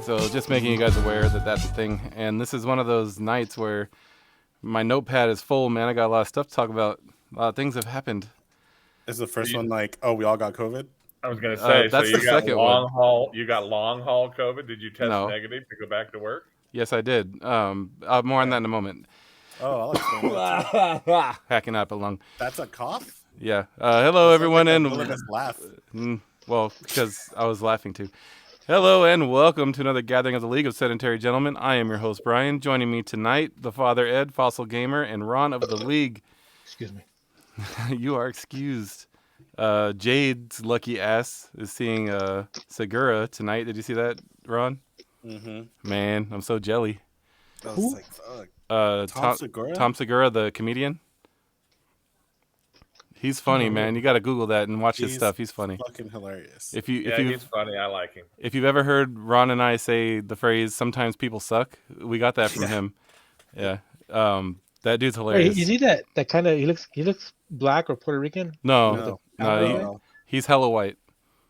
So just making you guys aware that that's a thing. And this is one of those nights where my notepad is full, man. I got a lot of stuff to talk about. A lot of things have happened. Is the first one like, oh, we all got COVID? I was going to say, so that's you the got second long one. haul. You got long haul COVID. Did you test No. negative to go back to work? Yes, I did. More on that in a moment. Oh, I'll explain that too. Hacking up a lung. That's a cough? Yeah. Hello, everyone, like and villainous laugh. Well, because I was laughing too. Hello, and welcome to another gathering of the League of Sedentary Gentlemen. I am your host, Brian. Joining me tonight, the Father Ed, Fossil Gamer, and Ron of the League. Excuse me. You are excused. Jade's lucky ass is seeing Segura tonight. Did you see that, Ron? Mm-hmm. Man, I'm so jelly. I was like, fuck. Tom Segura? Tom Segura, the comedian. He's funny, man. You got to Google that and watch his stuff. He's funny. Fucking hilarious. He's funny. I like him. If you've ever heard Ron and I say the phrase "sometimes people suck," we got that from him. Yeah. That dude's hilarious. Wait, is he that kind of? He looks black or Puerto Rican? No. He's hella white.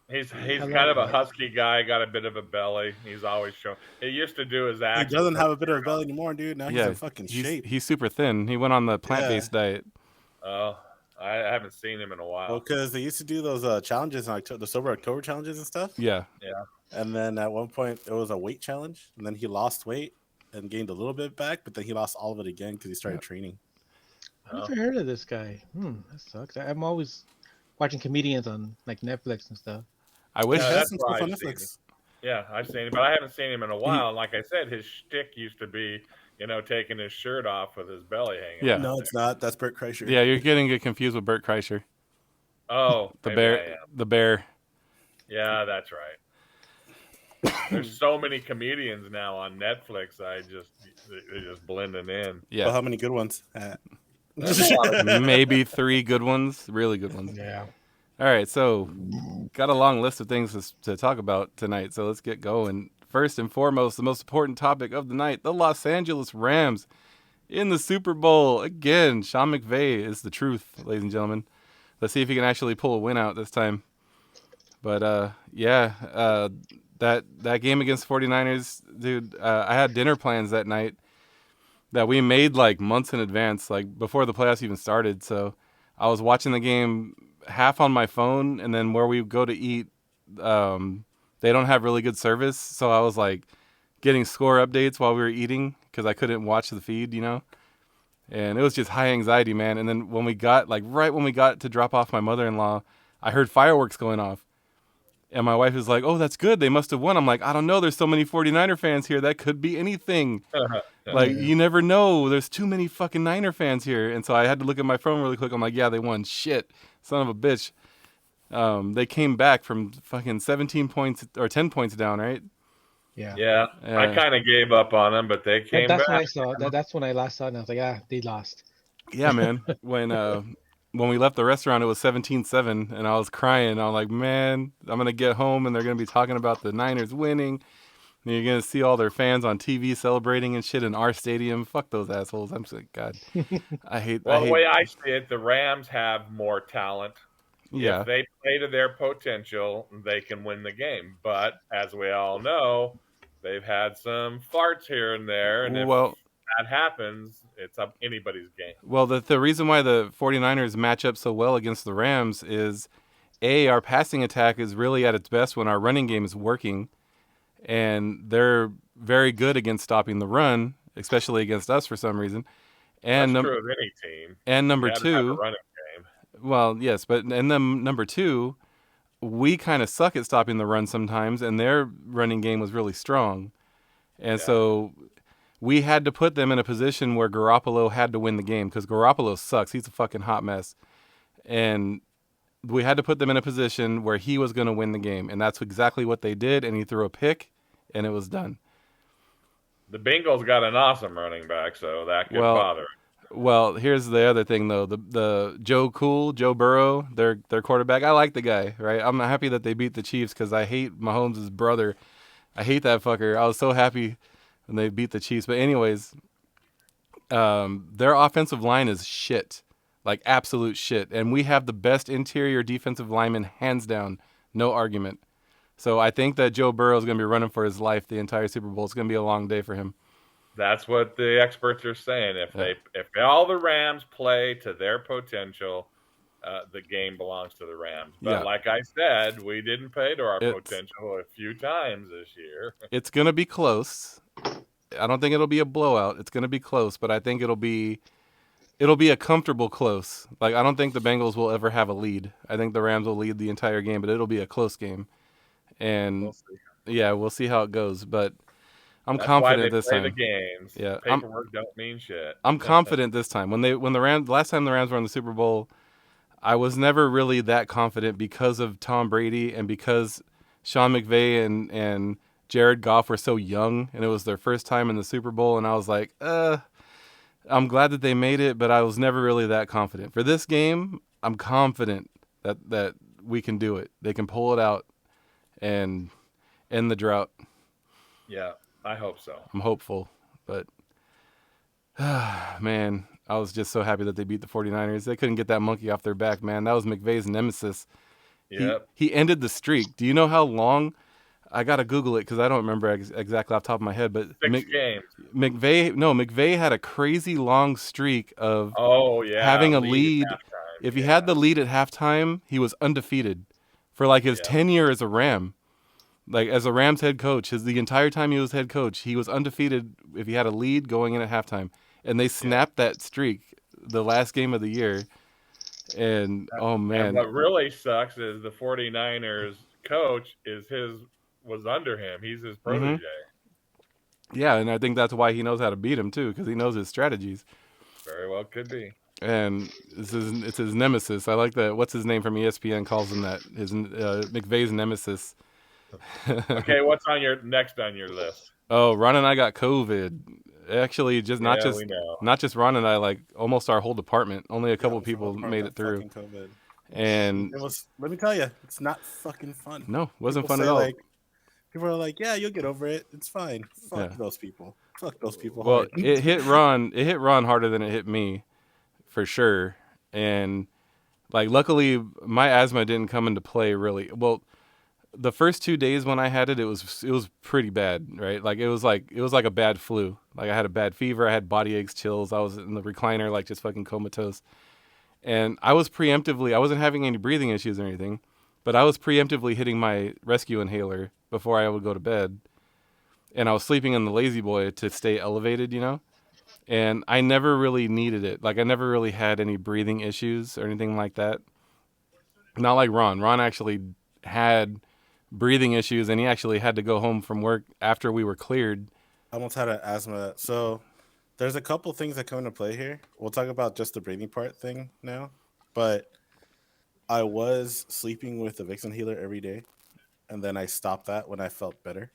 He's kind of a husky guy. Got a bit of a belly. He's always showing. He used to do his act. He doesn't have a bit of a belly anymore, dude. Now he's in fucking shape. He's super thin. He went on the plant-based diet. Oh. I haven't seen him in a while. Well, because they used to do those challenges, like the Sober October challenges and stuff. Yeah. And then at one point, it was a weight challenge, and then he lost weight and gained a little bit back, but then he lost all of it again because he started training. I've never heard of this guy. That sucks. I'm always watching comedians on like Netflix and stuff. I wish that's some stuff on Netflix. Yeah, I've seen him, but I haven't seen him in a while. And like I said, his shtick used to be, taking his shirt off with his belly hanging. Yeah. No, it's not. That's Bert Kreischer. Yeah, you're getting it confused with Bert Kreischer. Oh, the bear. The bear. Yeah, that's right. There's so many comedians now on Netflix. They're just blending in. Yeah. Well, how many good ones? Maybe 3 good ones. Really good ones. Yeah. All right, so got a long list of things to talk about tonight, so let's get going. First and foremost, the most important topic of the night, the Los Angeles Rams in the Super Bowl. Again, Sean McVay is the truth, ladies and gentlemen. Let's see if he can actually pull a win out this time. But, that game against 49ers, dude, I had dinner plans that night that we made like months in advance, like before the playoffs even started. So I was watching the game half on my phone, and then where we go to eat, they don't have really good service. So I was like getting score updates while we were eating because I couldn't watch the feed, and it was just high anxiety, man. And then when we got right when we got to drop off my mother-in-law, I heard fireworks going off. And my wife is like, "Oh, that's good. They must have won." I'm like, "I don't know. There's so many 49er fans here. That could be anything." You never know. There's too many fucking Niner fans here. And so I had to look at my phone really quick. I'm like, "Yeah, they won. Shit. Son of a bitch." They came back from fucking 17 points or 10 points down, right? Yeah. I kind of gave up on them, but they came back. That's when I saw. That's when I last saw it, and I was like, they lost. Yeah, man. When we left the restaurant, it was 17-7, and I was crying. I was like, man, I'm going to get home, and they're going to be talking about the Niners winning. And you're going to see all their fans on TV celebrating and shit in our stadium. Fuck those assholes. I'm just like, God, I hate. The way I see it, the Rams have more talent. Yeah. If they play to their potential, they can win the game. But as we all know, they've had some farts here and there, and if that happens, it's up anybody's game. Well, the reason why the 49ers match up so well against the Rams is, our passing attack is really at its best when our running game is working, and they're very good against stopping the run, especially against us for some reason. And that's true of any team. And number two, running game. Well, yes, but and then number two, we kind of suck at stopping the run sometimes, and their running game was really strong, and so we had to put them in a position where Garoppolo had to win the game because Garoppolo sucks. He's a fucking hot mess. And we had to put them in a position where he was going to win the game. And that's exactly what they did. And he threw a pick, and it was done. The Bengals got an awesome running back, so that could bother. Well, here's the other thing, though. The Joe Burrow, their quarterback, I like the guy, right? I'm happy that they beat the Chiefs because I hate Mahomes' brother. I hate that fucker. I was so happy when they beat the Chiefs. But anyways, their offensive line is shit, like absolute shit. And we have the best interior defensive lineman, hands down, no argument. So I think that Joe Burrow is going to be running for his life the entire Super Bowl. It's going to be a long day for him. That's what the experts are saying. If all the Rams play to their potential, the game belongs to the Rams. But like I said, we didn't play to our potential a few times this year. It's going to be close. I don't think it'll be a blowout. It's going to be close, but I think it'll be a comfortable close. Like, I don't think the Bengals will ever have a lead. I think the Rams will lead the entire game, but it'll be a close game. And we'll see how it goes. But I'm confident this time. That's why they play the games. Yeah, paperwork don't mean shit. I'm confident this time. Last time the Rams were in the Super Bowl, I was never really that confident because of Tom Brady and because Sean McVay and Jared Goff were so young, and it was their first time in the Super Bowl, and I was like, I'm glad that they made it, but I was never really that confident. For this game, I'm confident that we can do it. They can pull it out and end the drought. Yeah, I hope so. I'm hopeful, but man, I was just so happy that they beat the 49ers. They couldn't get that monkey off their back, man. That was McVay's nemesis. Yep. He ended the streak. Do you know how long? I got to Google it because I don't remember exactly off the top of my head. But 6 games. McVay had a crazy long streak of having a lead. If he had the lead at halftime, he was undefeated for like his tenure as a Ram. Like, as a Rams head coach, the entire time he was head coach, he was undefeated if he had a lead going in at halftime. And they snapped that streak the last game of the year. And, oh, man. And what really sucks is the 49ers coach was under him. He's his protege. Mm-hmm. Yeah, and I think that's why he knows how to beat him, too, because he knows his strategies. Very well could be. And it's his nemesis. I like that. What's his name from ESPN calls him that? His McVay's nemesis. Okay, what's next on your list? Oh, Ron and I got COVID. Actually, not just Ron and I, like almost our whole department. Only a couple people made it through. COVID. And it was. Let me tell you, it's not fucking fun. No, it wasn't fun at all. People are like, "Yeah, you'll get over it. It's fine." Fuck those people. Fuck those people. Well, hard. it hit Ron. It hit Ron harder than it hit me, for sure. And like, luckily, my asthma didn't come into play really. Well, the first 2 days when I had it, it was pretty bad, right? Like it was like a bad flu. Like, I had a bad fever, I had body aches, chills. I was in the recliner, like just fucking comatose. And I wasn't having any breathing issues or anything, but I was preemptively hitting my rescue inhaler before I would go to bed. And I was sleeping in the lazy boy to stay elevated, you know? And I never really needed it. Like, I never really had any breathing issues or anything like that. Not like Ron. Ron actually had breathing issues, and he actually had to go home from work after we were cleared. I almost had an asthma. So there's a couple things that come into play here. We'll talk about just the breathing part thing now. But I was sleeping with the Vicks inhaler every day, and then I stopped that when I felt better.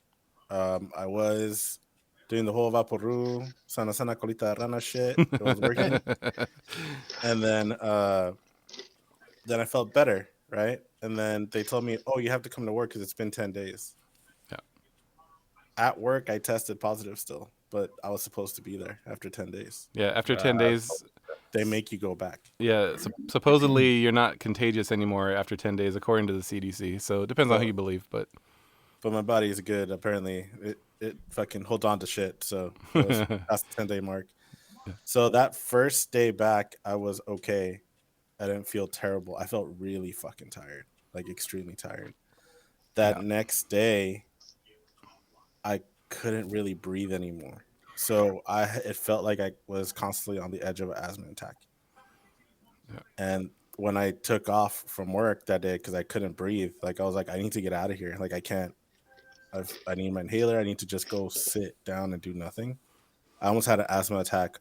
I was doing the whole Vaporu, sana colita de rana shit. It was working. And then I felt better, right? And then they told me, "Oh, you have to come to work because it's been 10 days." Yeah. At work, I tested positive still, but I was supposed to be there after 10 days. Yeah, after 10 days, they make you go back. Yeah, supposedly you're not contagious anymore after 10 days, according to the CDC. So it depends on who you believe, but my body is good. Apparently, it fucking holds on to shit. So it was past the 10-day mark. So that first day back, I was okay. I didn't feel terrible. I felt really fucking tired, like extremely tired. That next day, I couldn't really breathe anymore. So it felt like I was constantly on the edge of an asthma attack. Yeah. And when I took off from work that day because I couldn't breathe, like I was like, I need to get out of here. Like I can't. I need my inhaler. I need to just go sit down and do nothing. I almost had an asthma attack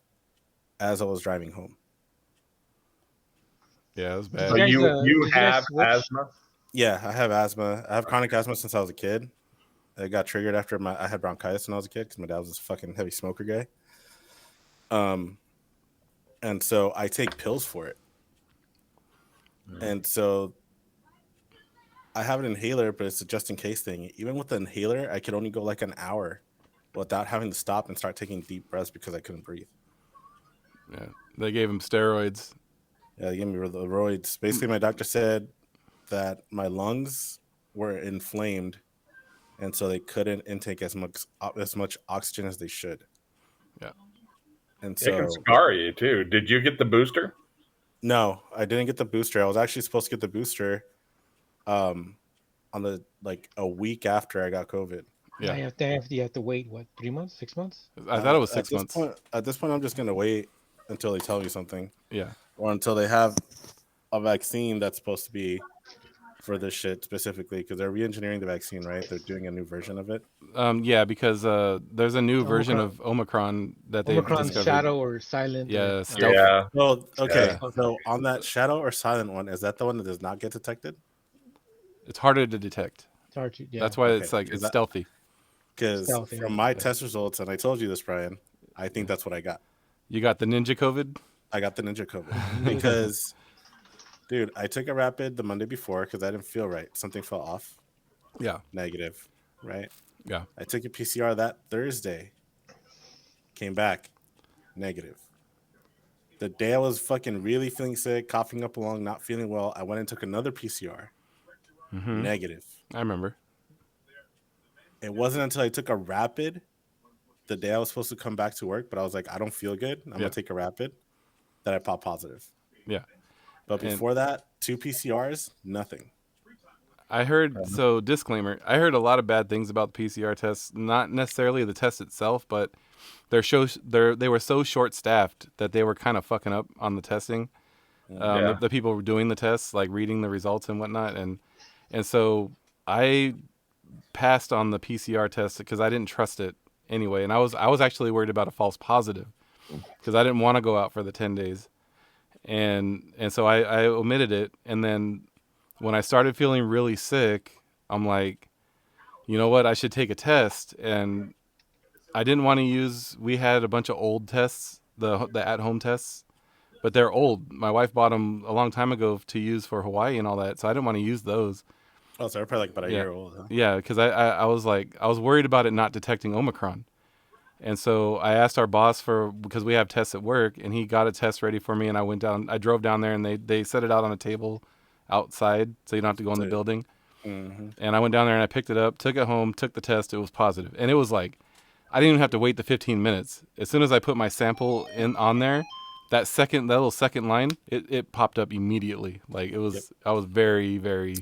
as I was driving home. Yeah, it was bad. So you have asthma? Yeah, I have asthma. I have chronic asthma since I was a kid. It got triggered after I had bronchitis when I was a kid because my dad was this fucking heavy smoker guy. And so I take pills for it. And so I have an inhaler, but it's a just in case thing. Even with the inhaler, I could only go like an hour without having to stop and start taking deep breaths because I couldn't breathe. Yeah, they gave him steroids. Yeah, they gave me the roids. Basically, my doctor said that my lungs were inflamed and so they couldn't intake as much oxygen as they should. Yeah. And It can so scar you too. Did you get the booster? no, I didn't get the booster. I was actually supposed to get the booster on the like a week after I got COVID. Yeah, Yeah. you have to wait, what, 3 months, 6 months? I thought it was At 6 this months. point, I'm just gonna wait until they tell me something, Yeah. or until they have a vaccine that's supposed to be for this shit specifically, because they're re-engineering the vaccine, right? They're doing a new version of it. Yeah, because there's a new version Omicron. of Omicron that they've Omicron discovered. shadow or silent. Yeah, Or, stealth. Yeah. Well, okay. Yeah. So on that shadow or silent one, is that the one that does not get detected? It's harder to detect. yeah. That's why Okay, it's like is it's that- stealthy. Because Stealthy, from yeah. my test results, and I told you this, Brian, I think that's what I got. You got the ninja COVID? I got the ninja COVID because, dude, I took a rapid the Monday before because I didn't feel right. Something felt off. Yeah. Negative, right? Yeah. I took a PCR that Thursday. Came back negative. The day I was fucking really feeling sick, coughing up a lung, not feeling well, I went and took another PCR. Mm-hmm. Negative. I remember. It wasn't until I took a rapid the day I was supposed to come back to work, but I was like, I don't feel good. I'm gonna take a rapid, that I popped positive. Yeah. But before that, 2 PCRs, nothing. I heard, so disclaimer, I heard a lot of bad things about the PCR tests, not necessarily the test itself, but they were so short-staffed that they were kind of fucking up on the testing. The people were doing the tests, like reading the results and whatnot. And so I passed on the PCR test because I didn't trust it anyway. And I was actually worried about a false positive because I didn't want to go out for the 10 days. And so I omitted it. And then when I started feeling really sick, I'm like, you know what? I should take a test. And I didn't want to use, we had a bunch of old tests, the at-home tests, but they're old. My wife bought them a long time ago to use for Hawaii and all that. So I didn't want to use those. Oh, so they're probably like about a year old, huh? Yeah, because I was like, I was worried about it not detecting Omicron. And so I asked our boss because we have tests at work, and he got a test ready for me. And I drove down there, and they set it out on a table outside, so you don't have to go in the building. Mm-hmm. And I went down there and I picked it up, took it home, took the test. It was positive. And it was like, I didn't even have to wait the 15 minutes. As soon as I put my sample on there, that little second line, it popped up immediately. Like it was, I was very, very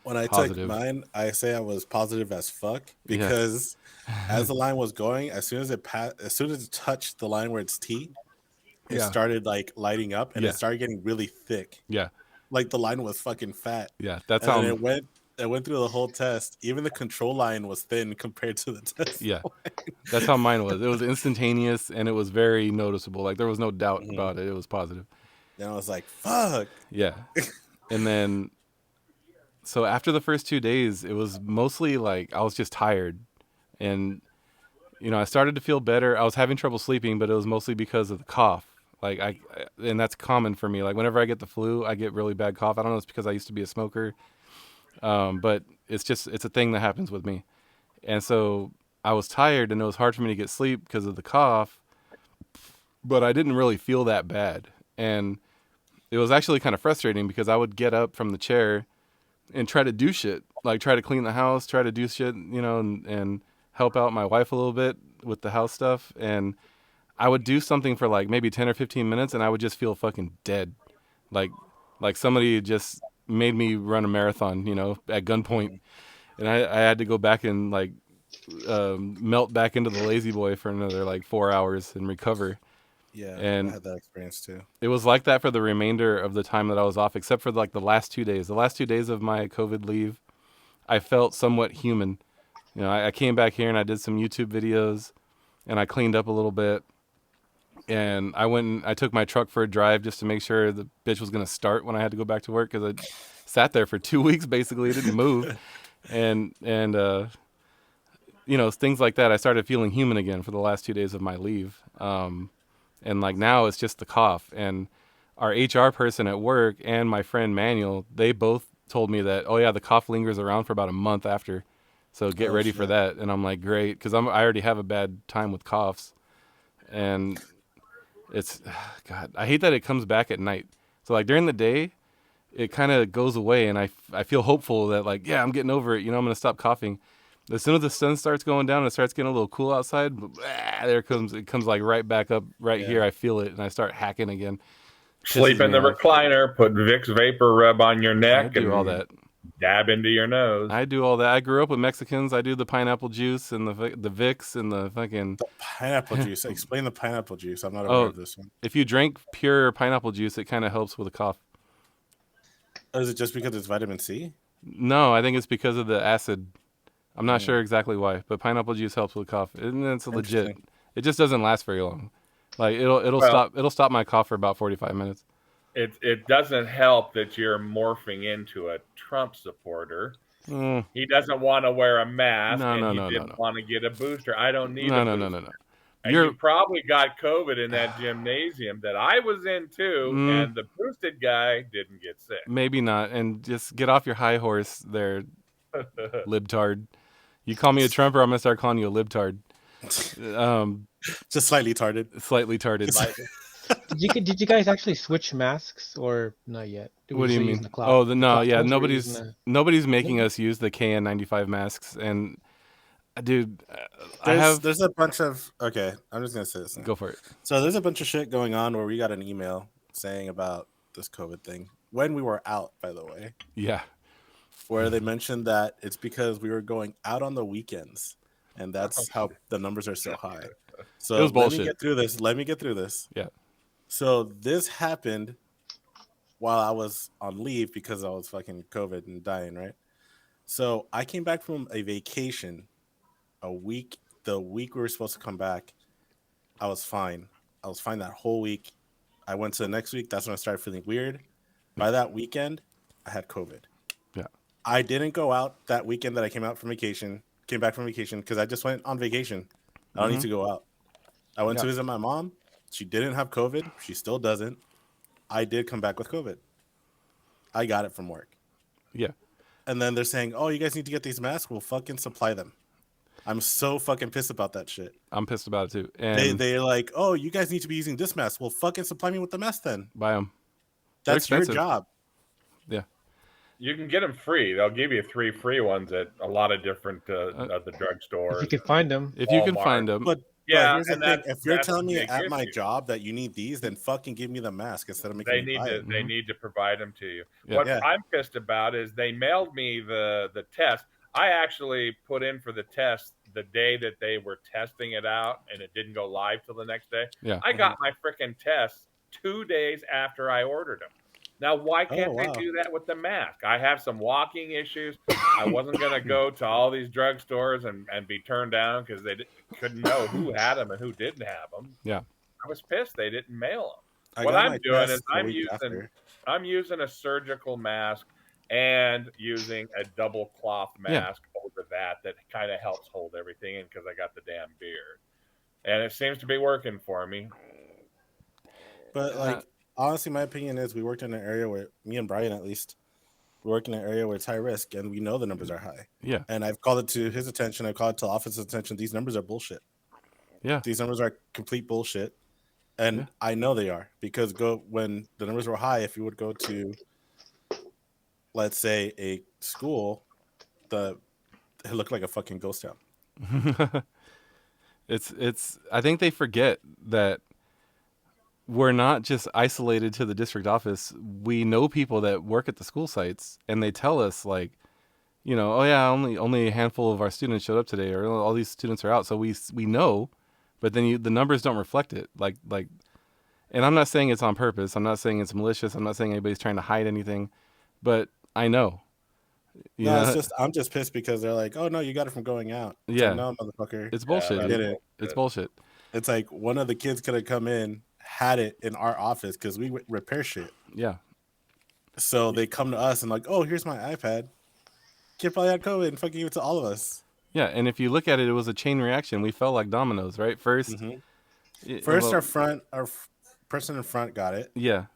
when I positive. took mine, I say I was positive as fuck because as the line was going, as soon as it touched the line where it's T, it started like lighting up and it started getting really thick. Yeah. Like the line was fucking fat. Yeah. That's and how then it went through the whole test. Even the control line was thin compared to the test. Yeah. That's how mine was. It was instantaneous and it was very noticeable. Like there was no doubt about it. It was positive. And I was like, fuck. Yeah. And then, so after the first 2 days, it was mostly like I was just tired. And, I started to feel better. I was having trouble sleeping, but it was mostly because of the cough. Like and that's common for me. Like whenever I get the flu, I get really bad cough. I don't know if it's because I used to be a smoker. But it's a thing that happens with me. And so I was tired and it was hard for me to get sleep because of the cough, but I didn't really feel that bad. And it was actually kind of frustrating because I would get up from the chair and try to do shit, like try to clean the house, try to do shit, and help out my wife a little bit with the house stuff. And I would do something for like maybe 10 or 15 minutes and I would just feel fucking dead. Like somebody just made me run a marathon, at gunpoint. And I had to go back and like melt back into the lazy boy for another like 4 hours and recover. Yeah, and I had that experience too. It was like that for the remainder of the time that I was off, except for like the last 2 days. The last 2 days of my COVID leave, I felt somewhat human. I came back here and I did some YouTube videos and I cleaned up a little bit. And I went and I took my truck for a drive just to make sure the bitch was going to start when I had to go back to work because I sat there for 2 weeks basically. It didn't move. and things like that. I started feeling human again for the last 2 days of my leave. And like now it's just the cough. And our HR person at work and my friend Manuel, they both told me that, oh yeah, the cough lingers around for about a month after. So get ready for that. And I'm like, great. Cause I already have a bad time with coughs. And it's, God, I hate that it comes back at night. So like during the day, it kind of goes away. And I feel hopeful that like, yeah, I'm getting over it. I'm going to stop coughing. As soon as the sun starts going down and it starts getting a little cool outside, it comes like right back up right here. I feel it and I start hacking again. Sleep in the recliner, put Vicks Vapor Rub on your neck, I do all that. Dab into your nose. I do all that. I grew up with Mexicans. I do the pineapple juice and the Vicks and the fucking pineapple juice. Explain the pineapple juice. I'm not aware of this one. If you drink pure pineapple juice, it kind of helps with a cough. Is it just because it's vitamin C? No, I think it's because of the acid. I'm not sure exactly why, but pineapple juice helps with a cough. And it's legit. It just doesn't last very long. Like it'll stop my cough for about 45 minutes. It doesn't help that you're morphing into a Trump supporter. He doesn't want to wear a mask, and he didn't want to get a booster. I don't need a booster. No. And you probably got COVID in that gymnasium that I was in too, and the boosted guy didn't get sick. Maybe not. And just get off your high horse there, libtard. You call me a Trumper, I'm gonna start calling you a libtard. Just slightly tarded. Slightly tarded. Did you guys actually switch masks or not yet? What do you mean? Nobody's making us use the KN95 masks, and dude, there's a bunch of I'm just gonna say this. Go for it. So there's a bunch of shit going on where we got an email saying about this COVID thing when we were out, by the way. Yeah. Where they mentioned that it's because we were going out on the weekends, and that's how the numbers are so high. So it was bullshit. Let me get through this. Yeah. So this happened while I was on leave because I was fucking COVID and dying, right? So I came back from a vacation the week we were supposed to come back. I was fine. That whole week. I went to the next week. That's when I started feeling weird. By that weekend, I had COVID. Yeah. I didn't go out that weekend that I came back from vacation because I just went on vacation. I don't need to go out. I went to visit my mom. She didn't have COVID. She still doesn't. I did come back with COVID. I got it from work. Yeah. And then they're saying, oh, you guys need to get these masks. We'll fucking supply them. I'm so fucking pissed about that shit. I'm pissed about it too. And they're like, oh, you guys need to be using this mask. Well, fucking supply me with the mask then. Buy them. That's your job. Yeah. You can get them free. They'll give you 3 free ones at a lot of different at the drugstores. If you can find them. If you can find them. But here's the thing. If you're telling me at my job that you need these, then fucking give me the mask instead of making me buy it. They need to provide them to you. Yeah. What I'm pissed about is they mailed me the test. I actually put in for the test the day that they were testing it out, and it didn't go live till the next day. Yeah. I got my freaking tests 2 days after I ordered them. Now, why can't they do that with the mask? I have some walking issues. I wasn't going to go to all these drugstores and be turned down because they couldn't know who had them and who didn't have them. Yeah. I was pissed they didn't mail them. What I'm doing is I'm using a surgical mask and using a double cloth mask over that kind of helps hold everything in because I got the damn beard. And it seems to be working for me. But honestly, my opinion is we worked in an area where, me and Brian at least, we work in an area where it's high risk and we know the numbers are high. Yeah. And I've called it to his attention. I've called it to the office's attention. These numbers are bullshit. Yeah. These numbers are complete bullshit. And I know they are because when the numbers were high, if you would go to, let's say, a school, it looked like a fucking ghost town. I think they forget that we're not just isolated to the district office. We know people that work at the school sites, and they tell us like, oh yeah, only a handful of our students showed up today, or all these students are out. So we know, but then the numbers don't reflect it. Like, and I'm not saying it's on purpose. I'm not saying it's malicious. I'm not saying anybody's trying to hide anything, but I know. I'm just pissed because they're like, oh no, you got it from going out. Yeah, like, no, motherfucker, it's bullshit. It's bullshit. It's like one of the kids could have come in, had it in our office because we repair shit. Yeah. So they come to us and like, oh, here's my iPad. Kid probably had COVID and fucking gave it to all of us. Yeah, and if you look at it, it was a chain reaction. We fell like dominoes, right? First, our person in front got it. Yeah.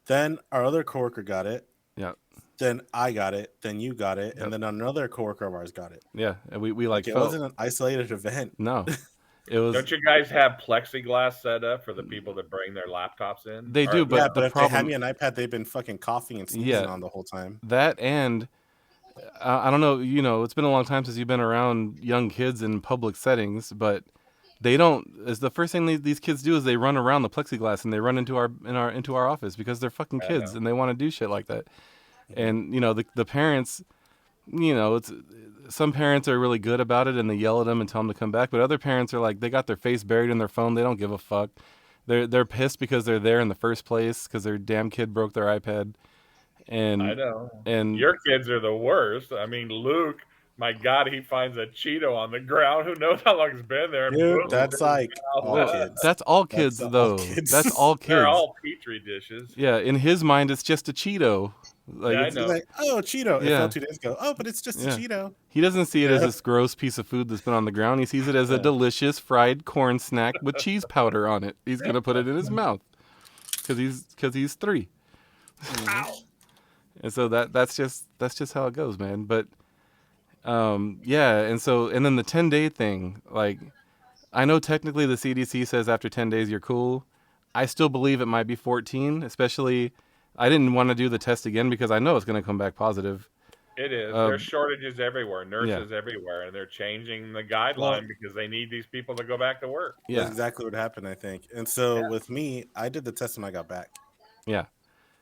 Then our other coworker got it. Yeah. Then I got it. Then you got it, and then another coworker of ours got it. Yeah, and we like. It wasn't an isolated event. No. It was. Don't you guys have plexiglass set up for the people that bring their laptops in? They do, but if they had me an iPad, they've been fucking coughing and sneezing on the whole time. That, and I don't know. You know, it's been a long time since you've been around young kids in public settings, but they don't. Is the first thing these kids do is they run around the plexiglass and they run into our office because they're fucking I kids know. and they want to do shit like that. Mhm. And you know, the parents, you know, it's some parents are really good about it and they yell at them and tell them to come back, but other parents are like they got their face buried in their phone. They don't give a fuck. They're pissed because they're there in the first place because their damn kid broke their iPad. I And know. and Your kids are the worst. I mean, Luke, my God, he finds a Cheeto on the ground. Who knows how long it's been there? And Dude, boom, it's that's in his like all mouth. well, kids. that's all That's kids all though. That's kids. all They're kids. all petri dishes. Yeah, in his mind, it's just a Cheeto. Like Yeah, I it's He's know. like, oh, Cheeto. It fell yeah, 2 days ago. Oh, but it's just a yeah. Cheeto. He doesn't see it as Yeah. this gross piece of food that's been on the ground. He sees it as a Yeah. delicious fried corn snack with cheese powder on it. He's gonna put it in his mouth because he's 3, Mhm. and so that's just how it goes, man. But yeah, and then the 10-day thing, like I know technically the CDC says after 10 days you're cool. I still believe it might be 14, especially I didn't want to do the test again because I know it's going to come back positive. It is. Uh, There's shortages everywhere, yeah, nurses everywhere, and they're changing the Well, guideline because they need these people to go back to work. that's yeah, exactly what happened, I think. And so Yeah. with me, I did the test when I got back yeah,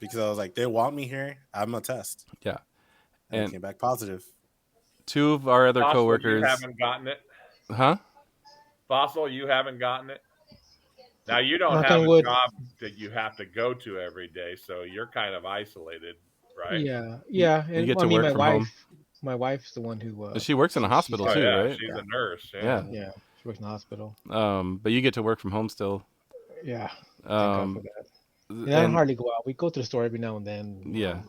because I was like, they want me here. I'm gonna test. yeah. And it And came back positive. 2 of our other Fossil, you coworkers, haven't gotten it. huh? Fossil, you haven't gotten it. Now you don't Knock have on a wood. job that you have to go to every day, so you're kind of isolated, right? Yeah, You, yeah. you And get I to mean, work from home. my wife's the one who And she works in a she's hospital Oh got too, it. yeah, right? she's Yeah, a nurse. Yeah. Yeah. Mhm. yeah. She works in the hospital. But you get to work from home still. Yeah, thank God for Um, that. And I don't and hardly go out. We go to the store every now and then. yeah,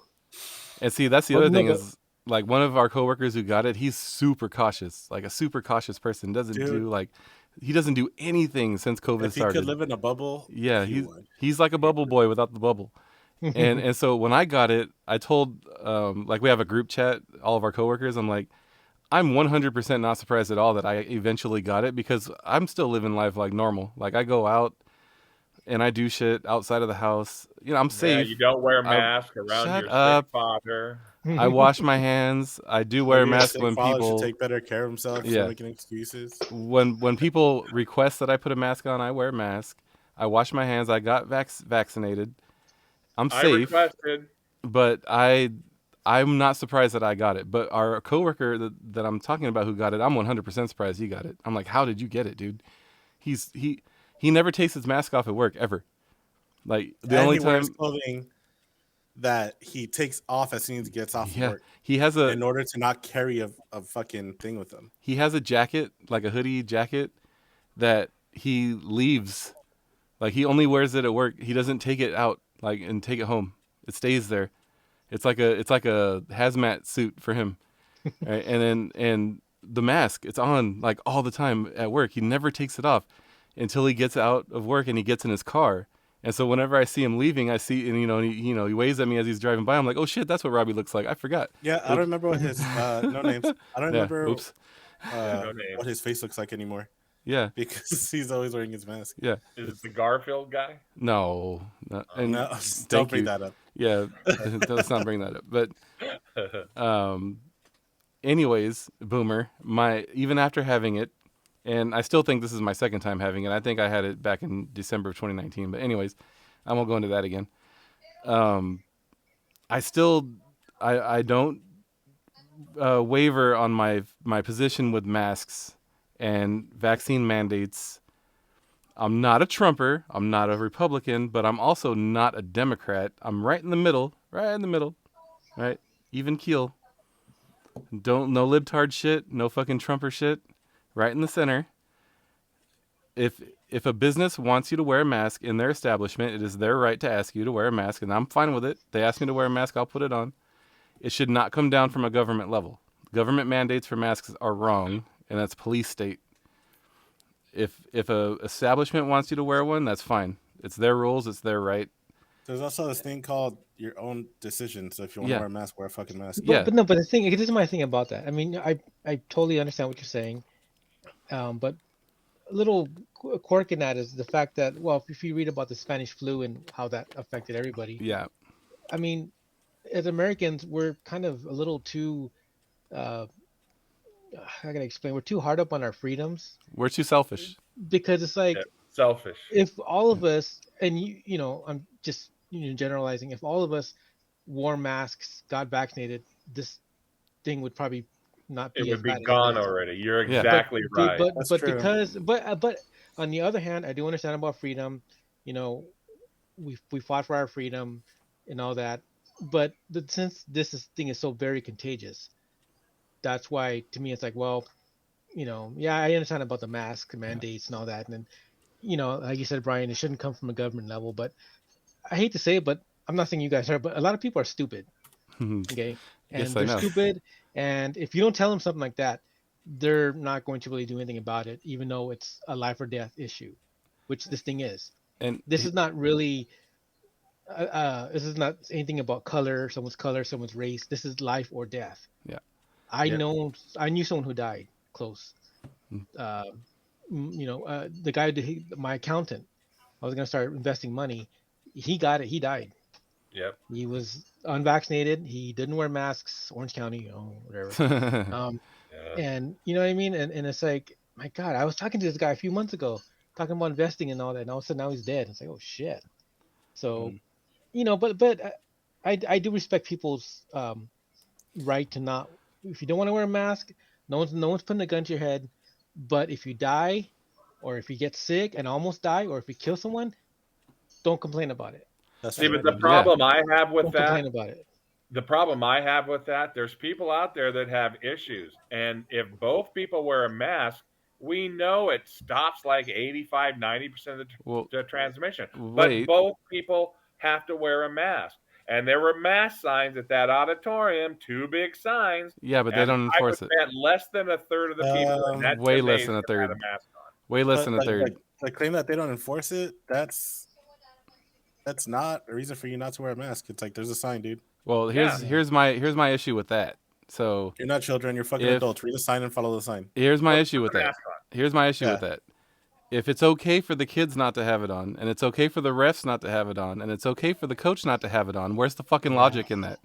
and see that's the But other no, thing but is like one of our coworkers who got it, he's super cautious, like a super cautious person. Dude, He doesn't do anything since COVID if he could started. live in a bubble, Yeah, he would. he's like a bubble boy without the bubble. And so when I got it, I told like we have a group chat, all of our coworkers. I'm like, I'm 100% not surprised at all that I eventually got it because I'm still living life like normal. Like I go out and I do shit outside of the house. You know, I'm Yeah, safe. you don't wear a I mask around shut your sick up. father. I wash my hands. I do wear a Maybe a mask sick when father should people take better care of himself. Start yeah, making excuses. when people request that I put a mask on, I wear a mask. I wash my hands. I got vaccinated. I'm I safe, requested. but I'm not surprised that I got it. But our coworker that I'm talking about who got it, I'm 100% surprised he got it. I'm like, how did you get it, dude? He's he never takes his mask off at work ever. Like the And only he wears time, clothing that he takes off as soon as he gets off of yeah, work he has in order to not carry a fucking thing with him. a jacket, like a hoodie jacket that he leaves. Like he only wears it at work. He doesn't take it out like and take it home. It stays there. It's like a hazmat suit for him. Right? And the mask, it's on like all the time at work. He never takes it off until he gets out of work and he gets in his car. And so whenever I see him leaving, I see and he waves at me as he's driving by. I'm like, oh shit, that's what Robbie looks like. I forgot. Yeah, I don't Oops. remember what his no names. I don't Yeah. remember Oops. Yeah, no names. what his face looks like anymore Yeah. because he's always wearing his mask. Yeah. Is it the Garfield guy? No. And No, don't thank bring you. that up. Yeah. Let's not bring that up. But anyways, Boomer, even after having it, and I still think this is my second time having it. I think I had it back in December of 2019. But anyways, I won't go into that again. I still, I don't waver on my position with masks and vaccine mandates. I'm not a Trumper. I'm not a Republican, but I'm also not a Democrat. I'm right in the middle. Right in the middle. Right? Even keel. No libtard shit. No fucking Trumper shit. Right in the center. If a business wants you to wear a mask in their establishment, it is their right to ask you to wear a mask, and I'm fine with it. They ask me to wear a mask, I'll put it on. It should not come down from a government level. Government mandates for masks are wrong, and that's police state. If a establishment wants you to wear one, that's fine. It's their rules. It's their right. There's also this thing called your own decision. So if you want to Yeah. wear a mask, wear a fucking mask. Yeah. But no, but the thing, this is my thing about that. I mean, I totally understand what you're saying, but a little quirk in that is the fact that, well, if you read about the Spanish flu and how that affected everybody, Yeah. I mean, as Americans, we're kind of a little too how can I explain? We're too hard up on our freedoms We're too selfish. because it's Yeah, like selfish. if all of us, and I'm just generalizing, if all of us wore masks, got vaccinated, this thing would probably not It be as would be bad as it gone is. already. You're Yeah. exactly right. That's But true. because but on the other hand, I do understand about freedom. You know, we fought for our freedom and all that. But since thing is so very contagious, that's why to me it's like, well, yeah, I understand about the mask mandates and all that, and then like you said, Brian, it shouldn't come from a government level. But I hate to say it, but I'm not saying you guys are, but a lot of people are stupid. Okay, Yes, and I they're know. stupid, and if you don't tell them something like that, they're not going to really do anything about it, even though it's a life or death issue, which this thing is. And This is not really this is not anything about color, someone's race. This is life or death. yeah. Yeah. I knew someone who died close. Mm. The guy, my accountant. I was gonna start investing money. He got it. He died. Yep. He was unvaccinated. He didn't wear masks. Orange County, whatever. Um, Yeah. and you know what I mean. And it's like, my God, I was talking to this guy a few months ago, talking about investing and all that, and all of a sudden now he's dead. It's like, oh shit. So, Mm. but I do respect people's right to not. If you don't want to wear a mask, no one's putting a gun to your head. But if you die, or if you get sick and almost die, or if you kill someone, don't complain about it. That's See, true. but the Yeah. problem I have with Don't that, complain about it. there's people out there that have issues. And if both people wear a mask, we know it stops like 85, 90% of Well, the transmission. But wait. both people have to wear a mask. And there were mask signs at that auditorium, 2 big signs. Yeah, but they And don't I would enforce it. bet less than a third of the people in that Way less than a gymnasium had a third. mask on. Way less But than a like, third. the claim that they don't enforce it, that's not a reason for you not to wear a mask. It's like there's a sign, dude. Well, Yeah. here's my issue with that. So You're not children. You're fucking If- adults. Read the sign and follow the sign. here's my Put issue with the that. mask on. Here's my issue Yeah. with that. If it's okay for the kids not to have it on, and it's okay for the refs not to have it on, and it's okay for the coach not to have it on, where's the fucking logic in that?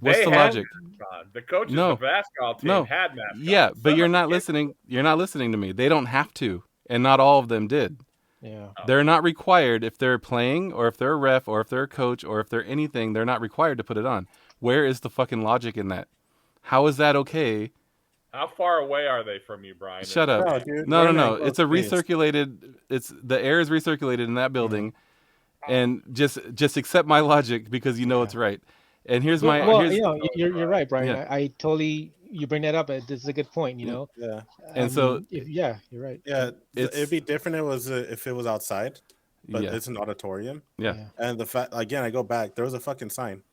What's They the had logic? masks on. The coaches No. of the basketball team No. had masks Yeah, on. but Some you're of the not kids- listening. You're not listening to me. They don't have to, and not all of them did. Yeah. They're not required if they're playing, or if they're a ref, or if they're a coach, or if they're anything. They're not required to put it on. Where is the fucking logic in that? How is that okay? How far away are they from you, Brian? Shut up. No, dude. No. We're in an It's a enclosed space. recirculated. It's the air is recirculated in that building, and just accept my logic because you know it's right. And here's my Well, here's you're right, Brian. Yeah. I totally, you bring that up. This is a good point. Yeah. And so- you're right. Yeah. It's- It'd be different if it was outside, but yeah it's an auditorium. yeah. And the fact, again, I go back. There was a fucking sign.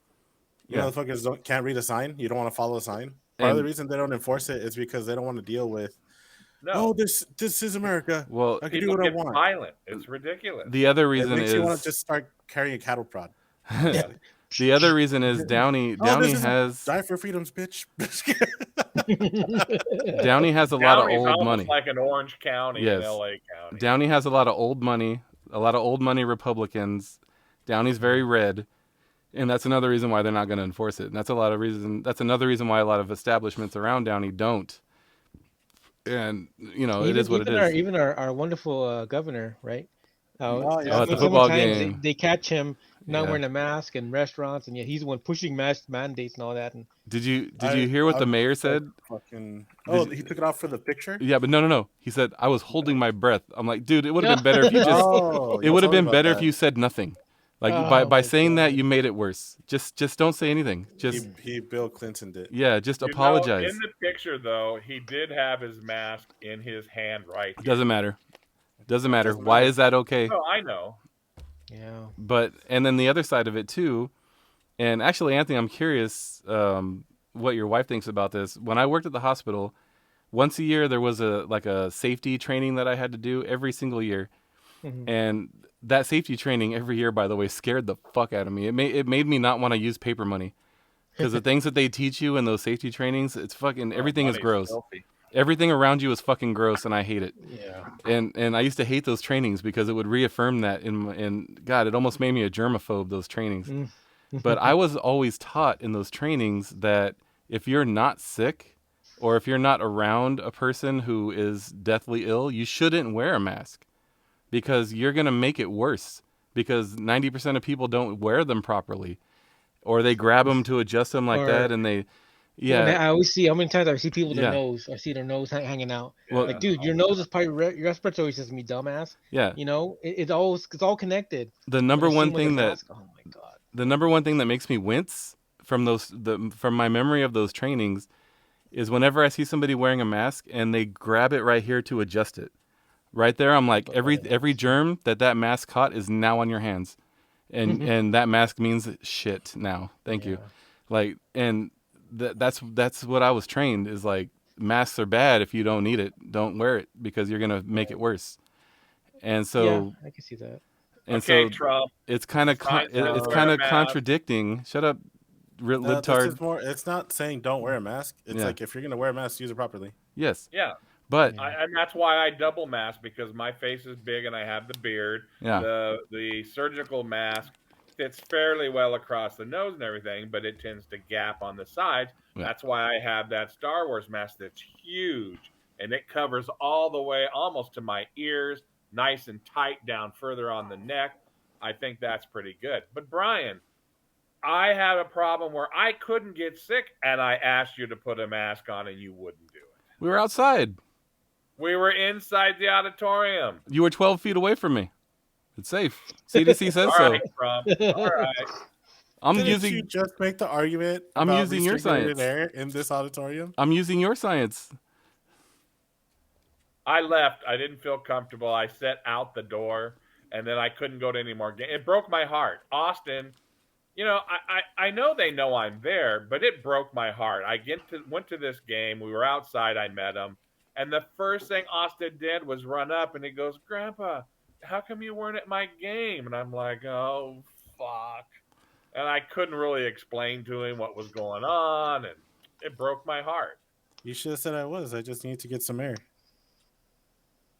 You know, Yeah. the fuckers can't read a sign. You don't want to follow a sign. Part of the And- reason they don't enforce it is because they don't want to deal with. No. Oh, this is America. Well, I can do People what I get want. violent. It's ridiculous. the other It reason makes you want is to just start carrying a cattle prod. the other reason is Downey Oh, this is has die for freedoms, bitch. Downey has a lot of Downey's old almost money. like an Orange County Yes. in LA County. Downey has a lot of old money, Republicans. Downey's very red, and that's another reason why they're not going to enforce it. And that's another reason why a lot of establishments around Downey don't. And it is what it is. Even our wonderful governor, right? Oh, yeah. at the so football many times game. they catch him not Yeah. wearing a mask in restaurants, and yet he's the one pushing mask mandates and all that. And Did you hear what the mayor said? Fucking. Did Oh, you- he took it off for the picture. Yeah, but no. He said I was holding my breath. I'm like, dude, it would have been better if you just. Oh, It you would have told me been about better that. if you said nothing. Like Oh, by my saying that God. you made it worse. Just don't say anything. Just He Bill Clinton did. yeah, just You know, apologize. in the picture, though, he did have his mask in his hand right here. Doesn't matter. Doesn't matter. Doesn't Why matter. is that okay? No, I know. yeah, But and then the other side of it too, and actually, Anthony, I'm curious what your wife thinks about this. When I worked at the hospital, once a year there was a safety training that I had to do every single year, Mhm. and that safety training every year, by the way, scared the fuck out of me. It made me not want to use paper money because the things that they teach you in those safety trainings, it's fucking everything is Money's gross. filthy. Everything around you is fucking gross, and I hate it. yeah. And I used to hate those trainings because it would reaffirm that in God, it almost made me a germaphobe, those trainings. Mm. But I was always taught in those trainings that if you're not sick, or if you're not around a person who is deathly ill, you shouldn't wear a mask because you're going to make it worse because 90% of people don't wear them properly or they grab them to adjust them like Or that and they, when yeah, I always see how many times I see people their yeah, nose, I see their nose hanging out. well, Like, dude, your nose is part of your respiratory system, you dumbass. yeah. You know, it's all connected. The But number I see one them with their thing that mask. Oh my god. the number one thing that makes me wince from from my memory of those trainings is whenever I see somebody wearing a mask and they grab it right here to adjust it. Right there, I'm like, every germ that mask caught is now on your hands, and that mask means shit now. Thank you, like, and that's what I was trained is like masks are bad if you don't need it, don't wear it because you're gonna make it worse. And Yeah, so I can see that. Okay, Trump. it's kind of Science says it's wear kind a of mask. contradicting. Shut up, This libtard. is more. It's not saying don't wear a mask. It's Yeah. like if you're gonna wear a mask, use it properly. Yes, Yeah. but And that's why I double mask because my face is big and I have the beard. yeah, The surgical mask fits fairly well across the nose and everything, but it tends to gap on the sides. Yeah. That's why I have that Star Wars mask that's huge and it covers all the way almost to my ears, nice and tight down further on the neck. I think that's pretty good. But Brian, I had a problem where I couldn't get sick and I asked you to put a mask on and you wouldn't do it. we were outside. We were inside the auditorium. You were 12 feet away from me. It's safe. CDC says All so. right, Trump. All right. Didn't you just make the argument? I'm about using your restricted science. air in this auditorium. I'm using your science. I left. I didn't feel comfortable. I set out the door, and then I couldn't go to any more games. It broke my heart. Austin, you know, I know they know I'm there, but it broke my heart. I went to this game. We were outside. I met him. And the first thing Austin did was run up, and he goes, Grandpa, how come you weren't at my game? And I'm like, oh, fuck. And I couldn't really explain to him what was going on, and it broke my heart. You should have said I was. I just need to get some air.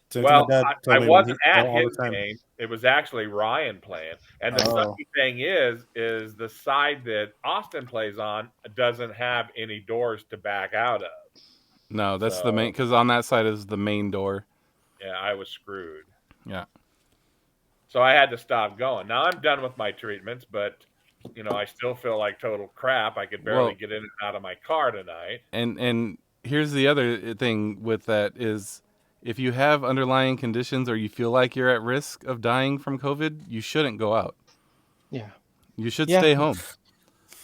Since Well, my dad I told me wasn't all at the his time. game. It was actually Ryan playing. And the Oh. sucky thing is the side that Austin plays on doesn't have any doors to back out of. No, that's the main, because on that side is the main door. Yeah, I was screwed. Yeah. So I had to stop going. Now I'm done with my treatments, but you know, I still feel like total crap. I could barely get in and out of my car tonight. And here's the other thing with that is if you have underlying conditions or you feel like you're at risk of dying from COVID, you shouldn't go out. Yeah. You should stay home.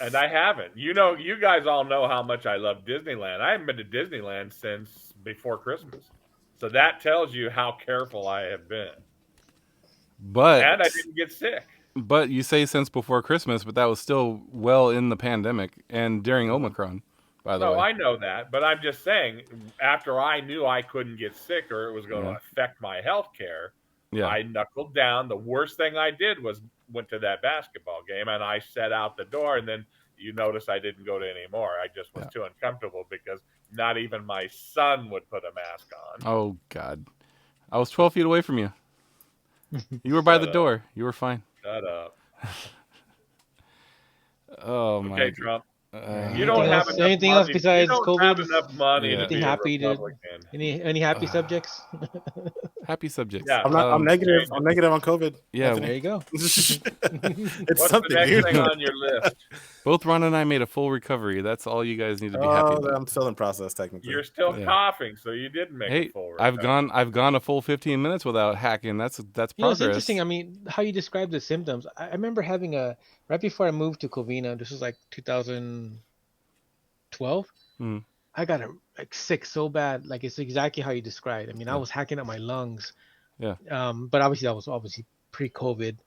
And I haven't. You know, you guys all know how much I love Disneyland. I haven't been to Disneyland since before Christmas. So that tells you how careful I have been. But and I didn't get sick. But you say since before Christmas, but that was still well in the pandemic and during Omicron, by the way. No, I know that. But I'm just saying, after I knew I couldn't get sick or it was going to affect my health care, I knuckled down. The worst thing I did was went to that basketball game and I set out the door, and then you notice I didn't go to any more. I just was too uncomfortable because not even my son would put a mask on. Oh God, I was 12 feet away from you. You were by the door. You were fine. Shut up. Oh my. Okay, Trump. You don't have enough anything money. else besides you don't COVID? have enough money to be happy a Republican. Any happy subjects? Happy subjects. Yeah. I'm negative. I'm negative on COVID. Yeah, there you go. It's What's something. the next Dude. thing on your list? Both Ron and I made a full recovery. That's all you guys need to be happy about. I'm still in process technically. You're still coughing, so you didn't make Hey, a full I've recovery. I've gone a full 15 minutes without hacking. That's You know, progress. it's interesting. I mean, how you describe the symptoms. I remember having right before I moved to Covina. This was like 2012. I got sick so bad. Like it's exactly how you described. I mean, I was hacking up my lungs. Yeah. But obviously that was pre-COVID.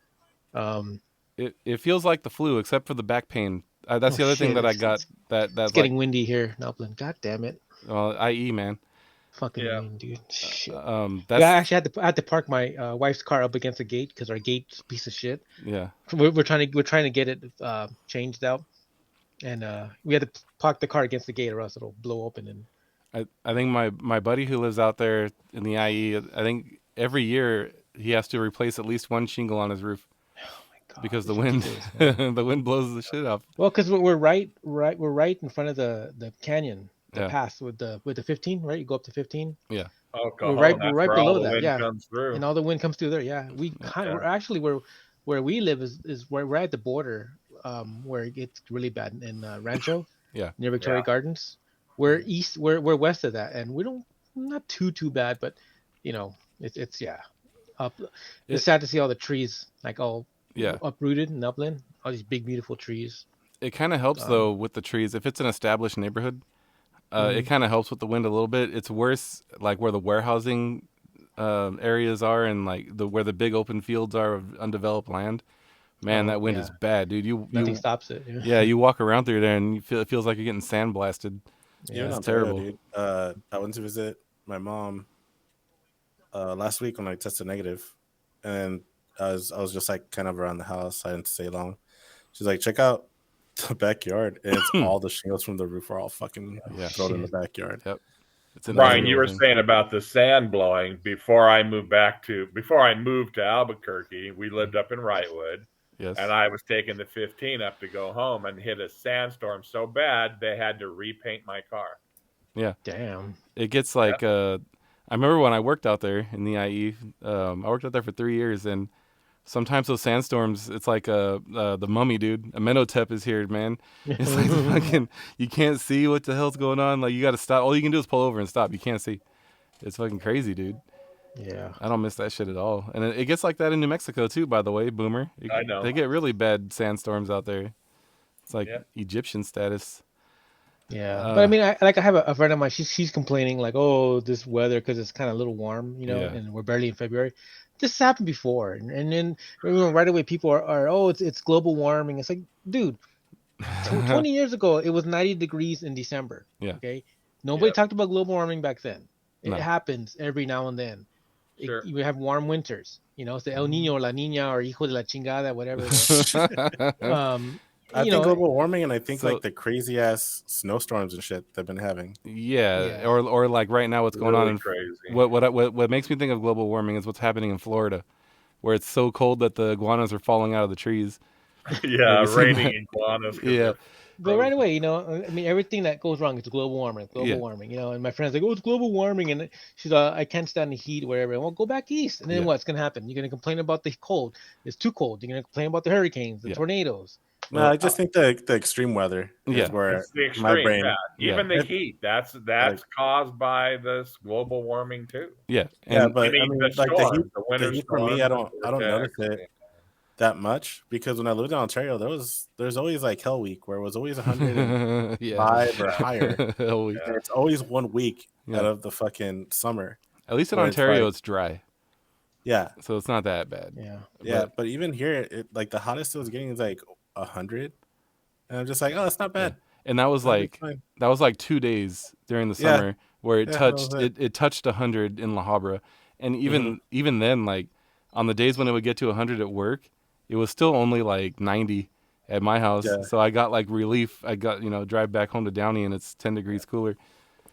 It feels like the flu, except for the back pain. That's the other thing that I got. That's it's getting windy here in Upland. God damn it. IE man. Fucking wind, dude. Shit. That's I actually had to park my wife's car up against the gate because our gate's a piece of shit. Yeah. We're trying to get it changed out, and we had to park the car against the gate or else it'll blow open. And I think my buddy who lives out there in the IE, I think every year he has to replace at least one shingle on his roof. Oh my God, because the wind the wind blows the shit off. Well, because we're right in front of the canyon. the pass with the 15, right? You go up to 15. Yeah. Oh, We're Cajon, we're that's right where all below the that, wind yeah. comes through. And all the wind comes through there, yeah. We're actually where we live is where we're at the border, where it gets really bad in Rancho, near Victoria Gardens. We're we're west of that, and we don't not too bad, but you know it's up. It's sad to see all the trees like all uprooted and upland, all these big beautiful trees. It kind of helps though with the trees if it's an established neighborhood. It kind of helps with the wind a little bit. It's worse like where the warehousing areas are and like where the big open fields are of undeveloped land. Man, that wind is bad, dude. Nothing stops it. Yeah, you walk around through there and it feels like you're getting sandblasted. Yeah, it's terrible. Dude. I went to visit my mom last week when I tested negative, and I was just like kind of around the house. I didn't stay long. She's like, check out the backyard, and it's all the shingles from the roof are all fucking thrown in the backyard. Yep. Brian, you were saying about the sand blowing before I moved to Albuquerque. We lived up in Wrightwood. Yes. And I was taking the 15 up to go home and hit a sandstorm so bad they had to repaint my car. Yeah. Damn. It gets like I remember when I worked out there in the IE. I worked out there for 3 years, and sometimes those sandstorms, it's like the mummy, dude. Amenhotep is here, man. It's like fucking, you can't see what the hell's going on. Like you got to stop. All you can do is pull over and stop. You can't see. It's fucking crazy, dude. Yeah. I don't miss that shit at all. And it gets like that in New Mexico too, by the way, Boomer. I know. They get really bad sandstorms out there. It's like Egyptian status. Yeah, but I mean, I have a friend of mine. She's complaining like, oh, this weather because it's kind of a little warm, and we're barely in February. This happened before, and then right away people are oh, it's global warming. It's like, dude, 20 years ago it was 90 degrees in December. Yeah. Okay. Nobody talked about global warming back then. It No. happens every now and then. Sure. We have warm winters. It's the El Nino or La Nina or Hijo de la Chingada, whatever. I think global warming, and I think like the crazy ass snowstorms and shit they've been having. Yeah. Or like right now, what's going on in crazy. What makes me think of global warming is what's happening in Florida, where it's so cold that the iguanas are falling out of the trees. Yeah, raining iguanas. Yeah. But right away, I mean, everything that goes wrong is global warming, warming, and my friend's like, oh, it's global warming. And she's I can't stand the heat, whatever. Well, go back east. And then what's going to happen? You're going to complain about the cold. It's too cold. You're going to complain about the hurricanes, the tornadoes. No, I just think the extreme weather is where it's the extreme, my brain. Even the heat, that's caused by this global warming too. Yeah. But I mean, the like storm, the heat for me, I don't notice it that much because when I lived in Ontario, there's always like Hell Week where it was always 105 or higher. It's always 1 week out of the fucking summer. At least in Ontario, it's dry. Yeah. So it's not that bad. Yeah. But even here, like the hottest it was getting is like 100, and I'm just like, oh, that's not bad. And that was like 2 days during the summer where it touched 100 in La Habra, and even then, like on the days when it would get to 100 at work, it was still only like 90 at my house. So I got like relief. I got drive back home to Downey and it's 10 degrees cooler.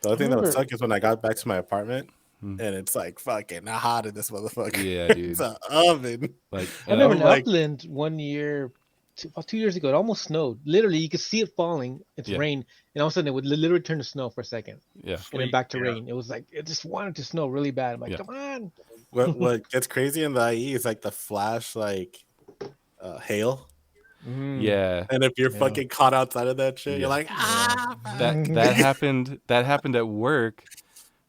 The other thing that would suck is when I got back to my apartment. And it's like fucking hot in this motherfucker. Yeah, dude. It's an oven. Like I remember in Upland 1 year, 2 years ago, it almost snowed. Literally, you could see it falling. It's rain, and all of a sudden it would literally turn to snow for a second. Yeah, and then back to rain. It was like it just wanted to snow really bad. I'm like, come on. What gets crazy in the IE is like the flash, like hail. Yeah, and if you're fucking caught outside of that shit, you're like, that happened. That happened at work.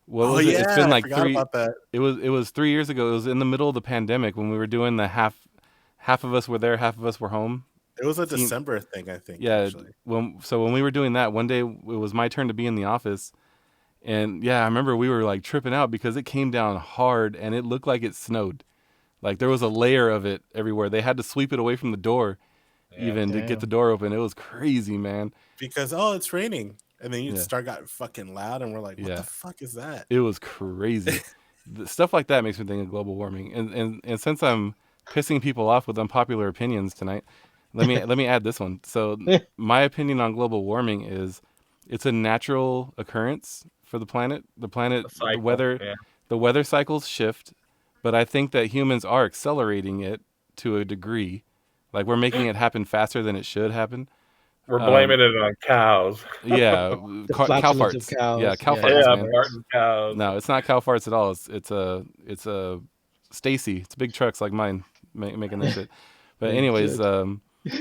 What was it? It's been like about that. It was 3 years ago. It was in the middle of the pandemic when we were doing the half of us were there, half of us were home. It was a December thing, I think. Yeah. Actually. When we were doing that, one day it was my turn to be in the office, and I remember we were like tripping out because it came down hard and it looked like it snowed. Like there was a layer of it everywhere. They had to sweep it away from the door, to get the door open. It was crazy, man. Because it's raining. And then you start got fucking loud, and we're like, "What the fuck is that?" It was crazy. Stuff like that makes me think of global warming. And since I'm pissing people off with unpopular opinions tonight, let me add this one. So my opinion on global warming is it's a natural occurrence for the planet. The weather cycles shift, but I think that humans are accelerating it to a degree. Like we're making it happen faster than it should happen. We're blaming it on cows. Yeah, The cow flatulence of farts. cows. Yeah, cow Yeah. farts, Yeah, man. farting cows. No, it's not cow farts at all. It's a Stacy. It's big trucks like mine making that shit. But anyways, What do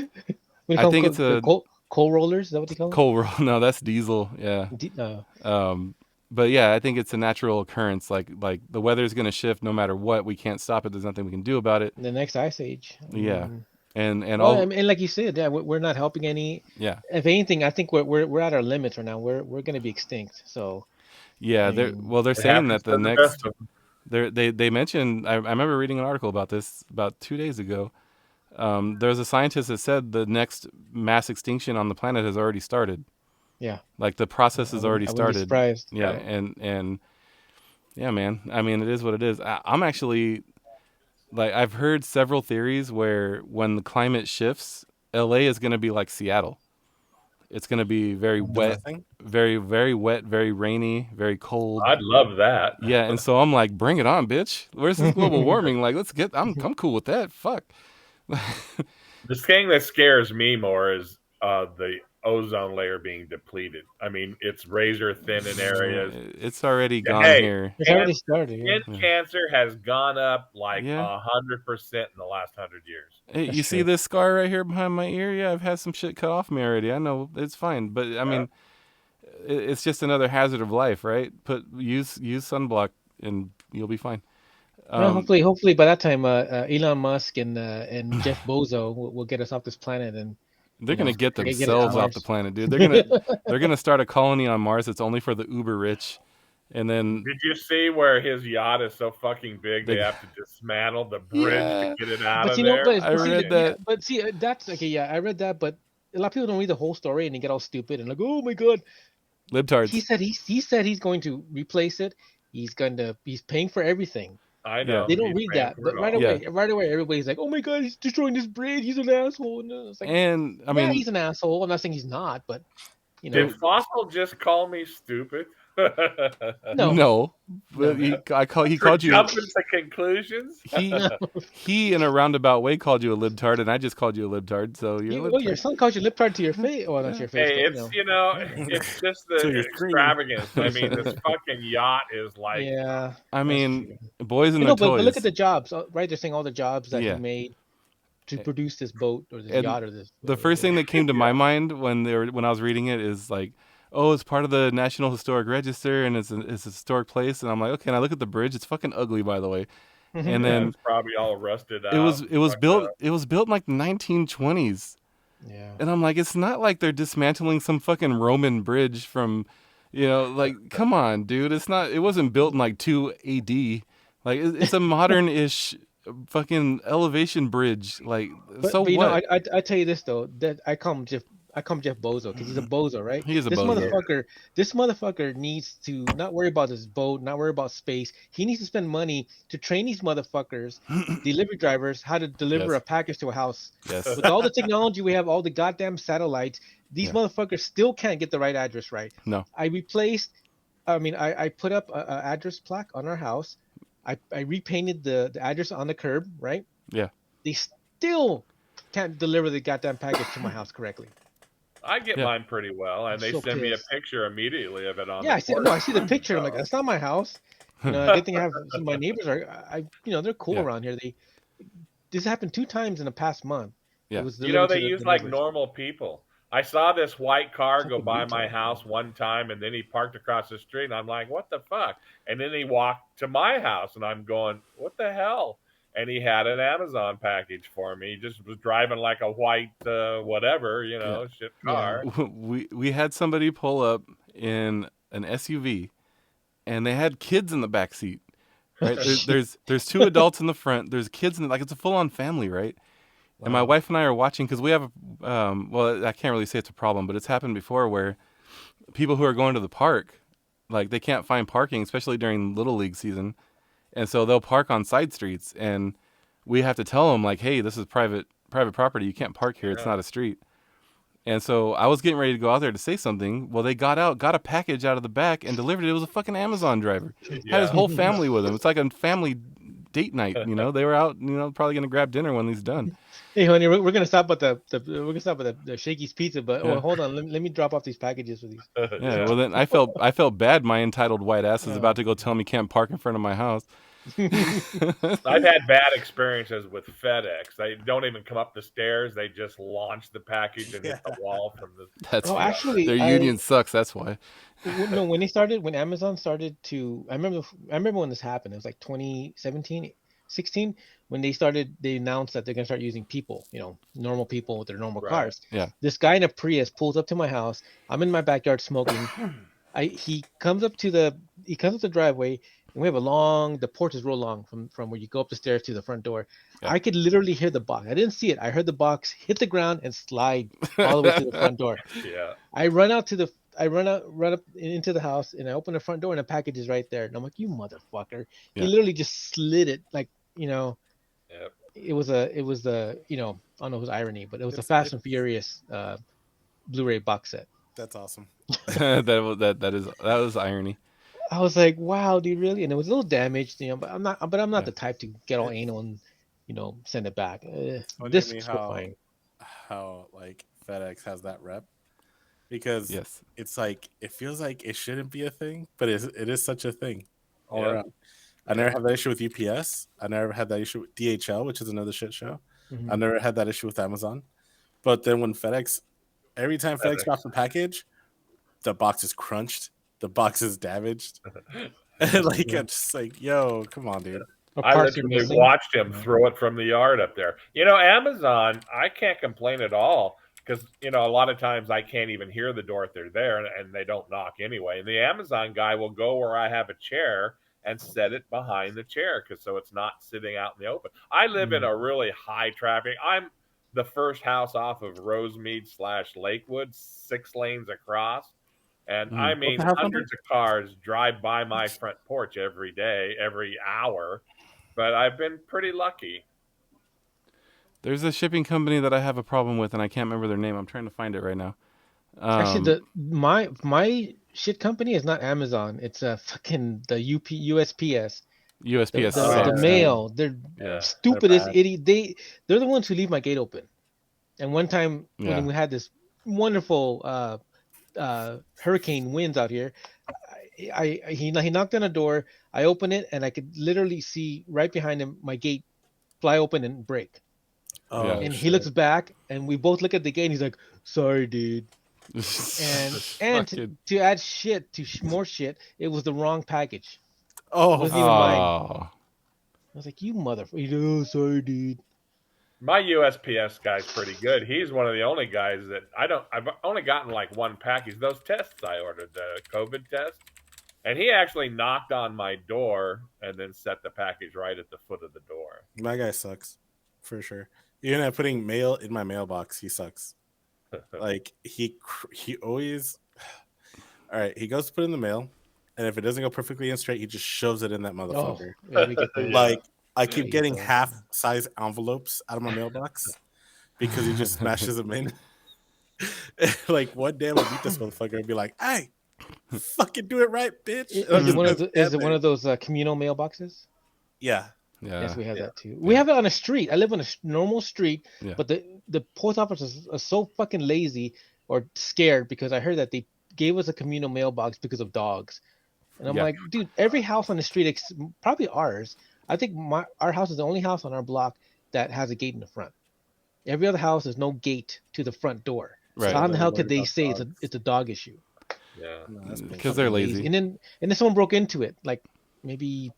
you I call think them? it's a Coal rollers? Is that what they call them? coal roll. No, that's diesel. Yeah. But yeah, I think it's a natural occurrence. Like the weather's gonna shift no matter what. We can't stop it. There's nothing we can do about it. The next ice age. Yeah. And Well, all. and like you said, yeah, we're not helping any. Yeah. If anything, I think we're at our limits right now. We're going to be extinct. So Yeah. They're It saying that happens the to the next. best of them. They mentioned. I remember reading an article about this about 2 days ago. There's a scientist that said the next mass extinction on the planet has already started. yeah, Like the process has already I wouldn't be started. surprised. Yeah, and yeah, man. I mean, it is what it is. I'm actually like I've heard several theories where when the climate shifts, LA is going to be like Seattle. It's going to be very wet, Nothing. very wet, very rainy, very cold. I'd love that. Yeah, and so I'm like, bring it on, bitch. Where's this global warming? Like, let's get. I'm cool with that. Fuck. The thing that scares me more is the ozone layer being depleted. I mean, it's razor thin in areas. It's already gone Hey, here. It's already started. Yeah. Skin cancer has gone up like Yeah. 100% in the last 100 years. Hey, That's you see true. this scar right here behind my ear? Yeah, I've had some shit cut off me already. I know it's fine, but I mean, it's just another hazard of life, right? Use sunblock and you'll be fine. Well, hopefully by that time, Elon Musk and Jeff Bezos will get us off this planet, and They're gonna get get it themselves to off Mars. the planet, dude. They're gonna start a colony on Mars that's only for the uber rich, and then Did you see where his yacht is so fucking big they have to dismantle the bridge Yeah. to get it out But of you know, there? I read that. Yeah, but see, that's okay. Yeah, I read that, but a lot of people don't read the whole story and they get all stupid and like, oh my god. libtards. He said he's going to replace it. He's paying for everything. I know. They don't he's read paying that, for but it right all. away, everybody's like, "Oh my god, he's destroying this bridge. He's an asshole." And it's like, And I yeah, mean, he's an asshole. I'm not saying he's not, but you know, Did Fossil just call me stupid? no. but he For called you. jumping to conclusions? He in a roundabout way called you a libtard, and I just called you a libtard. So you're a Well, your libtard. son calls you liptard to your face. Well, not to your face. Hey, but, it's it's just To the your screen. extravagance. I mean, this fucking yacht is like yeah. I that's mean, true. boys and You their know, but toys. look at the jobs, right? They're saying all the jobs that Yeah. he made to produce this boat or this And yacht or this. The first thing that came to my mind when I was reading it is like, oh, it's part of the National Historic Register and it's a historic place, and I'm like, okay. And I look at the bridge; it's fucking ugly, by the way. And then it's probably all rusted out. it was fucked built up. it was built in like the 1920s, yeah. and I'm like, it's not like they're dismantling some fucking Roman bridge from, like, come on, dude. It wasn't built in like 2 AD. Like it's a modern-ish fucking elevation bridge. Like, so But you what? know, I tell you this though, that I call him Jeff Bozo because he's a bozo, right? He is a bozo. This motherfucker needs to not worry about his boat, not worry about space. He needs to spend money to train these motherfuckers, delivery drivers, how to deliver Yes. a package to a house. Yes. With all the technology we have, all the goddamn satellites, these motherfuckers still can't get the right address right. No. I put up a address plaque on our house. I repainted the address on the curb, right? Yeah. They still can't deliver the goddamn package to my house correctly. I get Yeah. mine pretty well, and they So send me a pissed. picture immediately of it on. Yeah, the I see the picture. I'm like, that's not my house. Good thing I have some of my neighbors they're cool Yeah. around here. This happened 2 times in the past month. Yeah. It was They delivered to use the like neighbors. normal people. I saw this white car go Fucking by my retard. house one time, and then he parked across the street, and I'm like, what the fuck? And then he walked to my house, and I'm going, what the hell? And he had an Amazon package for me. He just was driving like a white whatever, shit car. We had somebody pull up in an SUV, and they had kids in the back seat. Right? There's 2 adults in the front. There's kids in like it's a full on family, right? And my wife and I are watching because we have well, I can't really say it's a problem, but it's happened before where people who are going to the park, like they can't find parking, especially during Little League season, and so they'll park on side streets, and we have to tell them like, hey, this is private property. You can't park here. It's not a street. And so I was getting ready to go out there to say something. Well, they got a package out of the back and delivered it. It was a fucking Amazon driver. Had his whole family with him. It's like a family date night. You know, they were out. You know, probably gonna grab dinner when he's done. Hey, honey, we're gonna stop at we're gonna stop at the Shakey's Pizza, but Yeah. hold on, let me drop off these packages for these. Yeah. Well, then I felt bad. My entitled white ass is about to go tell me can't park in front of my house. I've had bad experiences with FedEx. They don't even come up the stairs; they just launch the package and hit the wall from the. That's actually, their union sucks. That's why. No, when Amazon started to, I remember when this happened. It was like 2017, 16, when they announced that they're gonna start using people, normal people with their normal cars. Yeah. This guy in a Prius pulls up to my house. I'm in my backyard smoking. He comes up the driveway, and we have the porch is real long from where you go up the stairs to the front door. Yeah. I could literally hear the box. I didn't see it. I heard the box hit the ground and slide all the way to the front door. Yeah. I run up into the house, and I open the front door, and the package is right there. And I'm like, "You motherfucker!" Yeah. He literally just slid it, like Yep. It was the I don't know if it was irony, but it was a Fast and Furious Blu-ray box set. That's awesome. that was irony. I was like, "Wow, dude, really?" And it was a little damaged, but I'm not the type to get all anal and send it back. This is fine. How like FedEx has that rep, because it's like it feels like it shouldn't be a thing, but it is such a thing all around. I never had that issue with UPS. I never had that issue with DHL, which is another shit show. Mm-hmm. I never had that issue with Amazon. But then when every time FedEx drops a package, the box is crunched, the box is damaged. Like, I'm just like, yo, come on, dude. I literally watched him throw it from the yard up there. Amazon, I can't complain at all, because a lot of times I can't even hear the door if they're there, and they don't knock anyway. And the Amazon guy will go where I have a chair and set it behind the chair, so it's not sitting out in the open. I live in a really high traffic. I'm the first house off of Rosemead/Lakewood, 6 lanes across. And I mean, hundreds of cars drive by my front porch every day, every hour. But I've been pretty lucky. There's a shipping company that I have a problem with, and I can't remember their name. I'm trying to find it right now. Actually, my shit company is not Amazon. It's fucking the USPS. USPS. The mail. They're stupid as idiot. They're the ones who leave my gate open. And one time when we had this wonderful hurricane winds out here, he knocked on a door. I opened it, and I could literally see right behind him my gate fly open and break. And he looks back, and we both look at the gate, and he's like, "Sorry, dude." and to add shit to more shit, it was the wrong package. It wasn't even mine. I was like, "You motherfucker!" "Oh, sorry, dude." My USPS guy's pretty good. He's one of the only guys that I've only gotten like one package. Those tests I ordered, the COVID test, and he actually knocked on my door and then set the package right at the foot of the door. My guy sucks, for sure. Even at putting mail in my mailbox, he sucks. Like he always. All right, he goes to put in the mail, and if it doesn't go perfectly in straight, he just shoves it in that motherfucker. Like I keep getting half-size envelopes out of my mailbox because he just smashes them in. Like one day I'll beat this motherfucker and be like, "Hey, fucking do it right, bitch." Is it one of those communal mailboxes? Yeah. Yes, we have that too. We have it on a street. I live on a normal street, but the post office is so fucking lazy or scared, because I heard that they gave us a communal mailbox because of dogs. And I'm like, dude, every house on the street, probably ours, I think our house is the only house on our block that has a gate in the front. Every other house, there's no gate to the front door. Right. So how the hell could they say it's a dog issue? Yeah, because they're lazy. And then someone broke into it, like maybe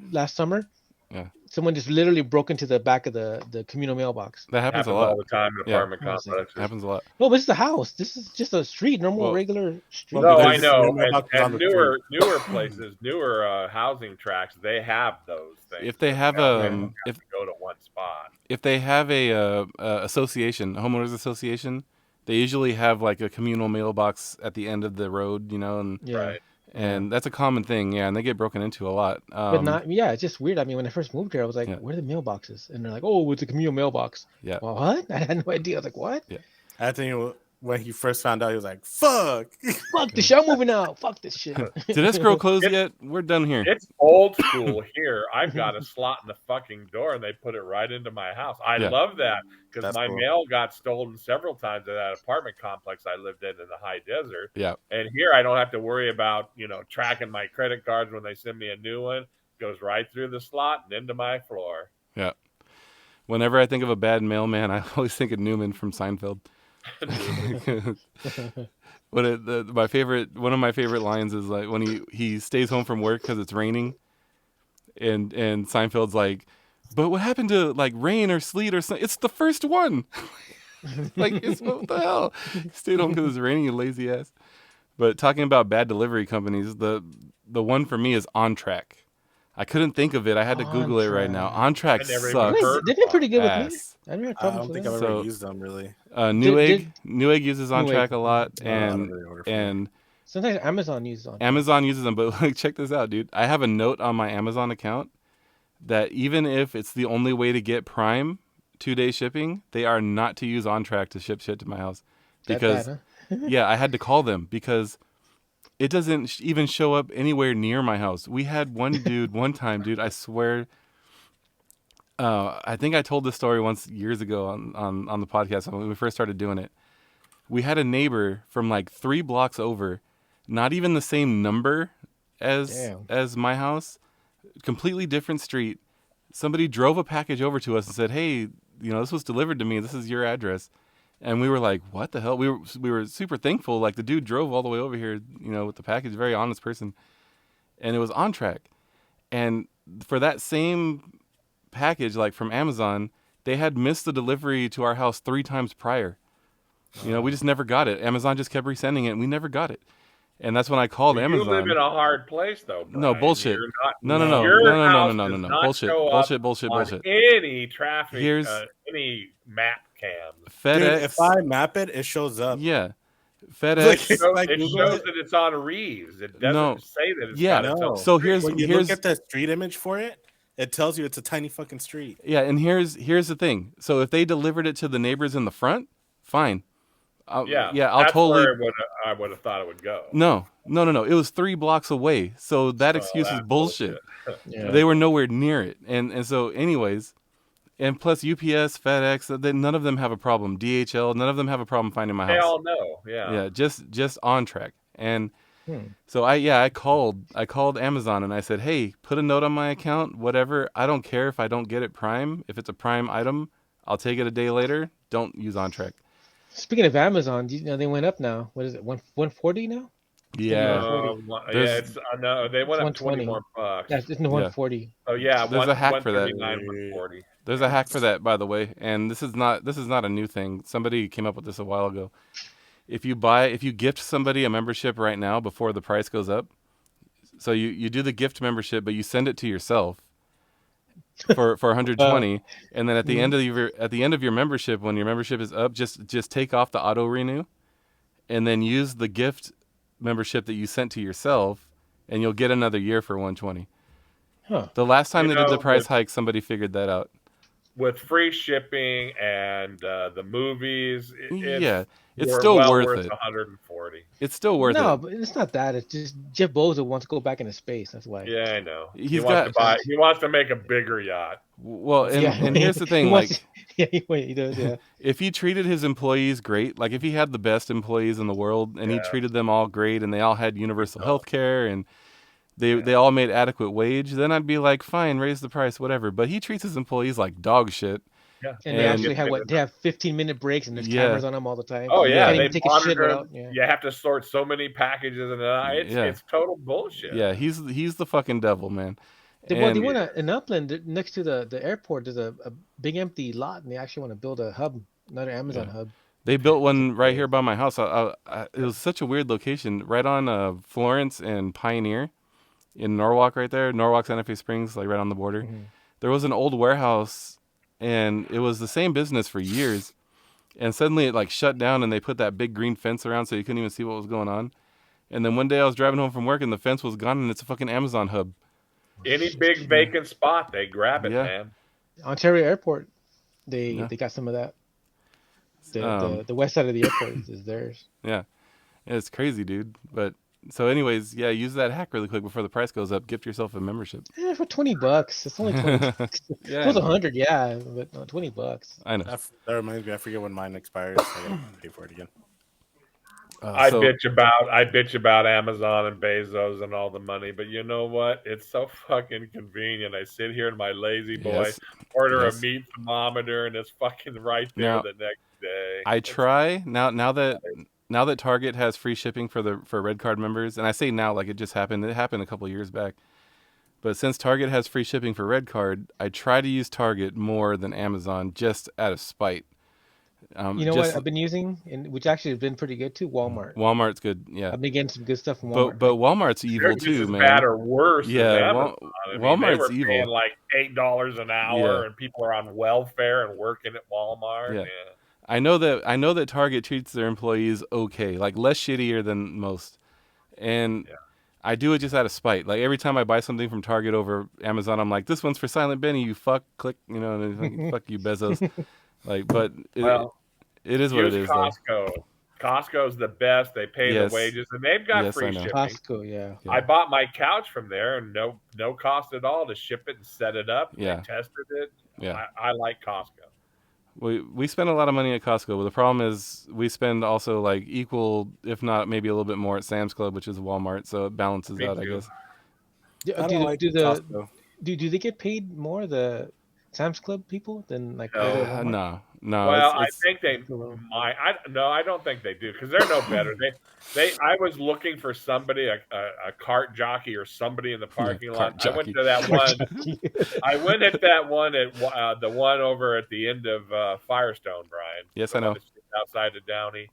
last summer. Yeah. Someone just literally broke into the back of the communal mailbox. That happens a lot all the time in apartment complexes. Happens a lot. No, but it's the house. This is just a street, regular street. No, I know. And newer places, newer housing tracts, they have those things. If they have go to one spot. If they have a association, a homeowners association, they usually have like a communal mailbox at the end of the road, and right. And that's a common thing, and they get broken into a lot. But it's just weird. I mean, when I first moved here, I was like, where are the mailboxes? And they're like, oh, it's a communal mailbox. Yeah. Well, what? I had no idea. I was like, what? Yeah. I think when he first found out, he was like, "Fuck." Fuck this shit. I'm moving out. Fuck this shit. Did escrow close yet? We're done here. It's old school here. I've got a slot in the fucking door, and they put it right into my house. I love that because That's my cool. mail got stolen several times at that apartment complex I lived in the high desert. Yeah. And here I don't have to worry about, tracking my credit cards when they send me a new one. It goes right through the slot and into my floor. Yeah. Whenever I think of a bad mailman, I always think of Newman from Seinfeld. One of my favorite lines is like when he stays home from work because it's raining, and Seinfeld's like, "But what happened to like rain or sleet or something? It's the first one." Like, what the hell? He stayed home because it's raining, you lazy ass. But talking about bad delivery companies, the one for me is On Track. I couldn't think of it. I had to Google it right now. On Track sucks. They've been pretty good with me. Ass. I never had I problems don't with think I've them. ever used them really. Newegg uses On Newegg. Track a lot, I don't and really order from them. and Sometimes Amazon uses on. Amazon uses them. But like, check this out, dude. I have a note on my Amazon account that even if it's the only way to get Prime 2-day shipping, they are not to use On Track to ship shit to my house. Because That bad, huh? yeah, I had to call them because it doesn't even show up anywhere near my house. We had one dude one time, dude. I swear. I think I told this story once years ago on the podcast when we first started doing it. We had a neighbor from like 3 blocks over, not even the same number as my house, completely different street. Somebody drove a package over to us and said, "Hey, this was delivered to me. This is your address." And we were like, "What the hell?" We were super thankful. Like, the dude drove all the way over here, with the package. Very honest person, and it was On Track. And for that same package, like from Amazon, they had missed the delivery to our house 3 times prior. We just never got it. Amazon just kept resending it, and we never got it. And that's when I called Amazon. You live in a hard place, though, Brian. No, bullshit. No. Your house does not Bullshit. show up Bullshit. on any traffic, Here's any map cams. FedEx. Dude, if I map it, it shows up. Yeah. FedEx. It shows that it's on Reeves. It doesn't say that it's got its own. So when you look at the street image for it, it tells you it's a tiny fucking street. Yeah, and here's the thing. So if they delivered it to the neighbors in the front, fine. I'll that's totally. Where I would have thought it would go. No. It was 3 blocks away. So that excuse is bullshit. Yeah. They were nowhere near it. And so anyways, and plus UPS, FedEx, none of them have a problem. DHL, none of them have a problem finding my house. They all know. Yeah. Yeah, just On Track. And so I called Amazon and I said, "Hey, put a note on my account, whatever. I don't care if I don't get it Prime. If it's a Prime item, I'll take it a day later. Don't use On Track." Speaking of Amazon, they went up now. What is it? 140 now? Yeah. They went up 20 more bucks. Yeah, it's 140. Oh yeah, there's a hack for that. 140. There's a hack for that, by the way, and this is not a new thing. Somebody came up with this a while ago. If you gift somebody a membership right now before the price goes up, so you do the gift membership, but you send it to yourself for 120, and then at the end of your membership, when your membership is up, just take off the auto renew, and then use the gift membership that you sent to yourself, and you'll get another year for 120. Huh. The last time they did the price hike, somebody figured that out. With free shipping and the movies, it's still worth it. 140. It's still worth it. No, but it's not that. It's just Jeff Bezos wants to go back into space. That's why. Yeah, I know. He wants to make a bigger yacht. Well, and here's the thing, he does. Yeah. If he treated his employees great, like if he had the best employees in the world and he treated them all great and they all had universal health care and they all made adequate wage, then I'd be like, fine, raise the price, whatever. But he treats his employees like dog shit. Yeah. And they actually they have 15-minute breaks and there's cameras on them all the time. Oh yeah, they take a shit out. Yeah. You have to sort so many packages and it's total bullshit. Yeah, he's the fucking devil, man. They want in Upland next to the airport. There's a big empty lot, and they actually want to build a hub, another Amazon hub. They built one right here by my house. It was such a weird location, right on Florence and Pioneer, in Norwalk, right there. Norwalk, Santa Fe Springs, like right on the border. Mm-hmm. There was an old warehouse, and it was the same business for years. And suddenly it like shut down, and they put that big green fence around so you couldn't even see what was going on. And then one day I was driving home from work, and the fence was gone, and it's a fucking Amazon hub. Any big vacant spot, they grab it, man. Ontario Airport, they got some of that. The west side of the airport is theirs. Yeah, it's crazy, dude. But so, anyways, yeah, use that hack really quick before the price goes up. Gift yourself a membership. Yeah, for $20. It's only 20 bucks. If Yeah, it was 100, yeah, but no, $20. I know. That reminds me. I forget when mine expires. I gotta pay for it again. I bitch about Amazon and Bezos and all the money, but you know what? It's so fucking convenient. I sit here in my lazy boy, Yes. order Yes. a meat thermometer, and it's fucking right there Now, the next day. I try now that Target has free shipping for Red Card members, and I say now like it just happened. It happened a couple years back. But since Target has free shipping for Red Card, I try to use Target more than Amazon just out of spite. You know what I've been using, and which actually has been pretty good too. Walmart. Walmart's good, yeah. I've been getting some good stuff from Walmart. But Walmart's evil They're just too, as man. bad or worse Yeah, than Amazon. Walmart's they were evil. paying like $8 an hour, Yeah. and people are on welfare and working at Walmart. Yeah. Yeah. I know that Target treats their employees okay, like less shittier than most, and I do it just out of spite. Like every time I buy something from Target over Amazon, I'm like, "This one's for Silent Benny, you fuck." Click, you know, and like, fuck you, Bezos. Like, but it is what it is. Costco. Though. Costco's the best. They pay the wages, and they've got free shipping. Costco, yeah. I bought my couch from there, and no cost at all to ship it and set it up. Yeah. They tested it. Yeah. I like Costco. We spend a lot of money at Costco, but the problem is we spend also like equal, if not maybe a little bit more at Sam's Club, which is Walmart, so it balances out, I guess. Do they get paid more, the Sam's Club people, than like No. Well, I think they might. I don't think they do, because they're no better. I was looking for somebody, a cart jockey or somebody in the parking lot. I went to that one. I went at that one at the one over at the end of Firestone, Brian. Yes, I know. Outside of Downey.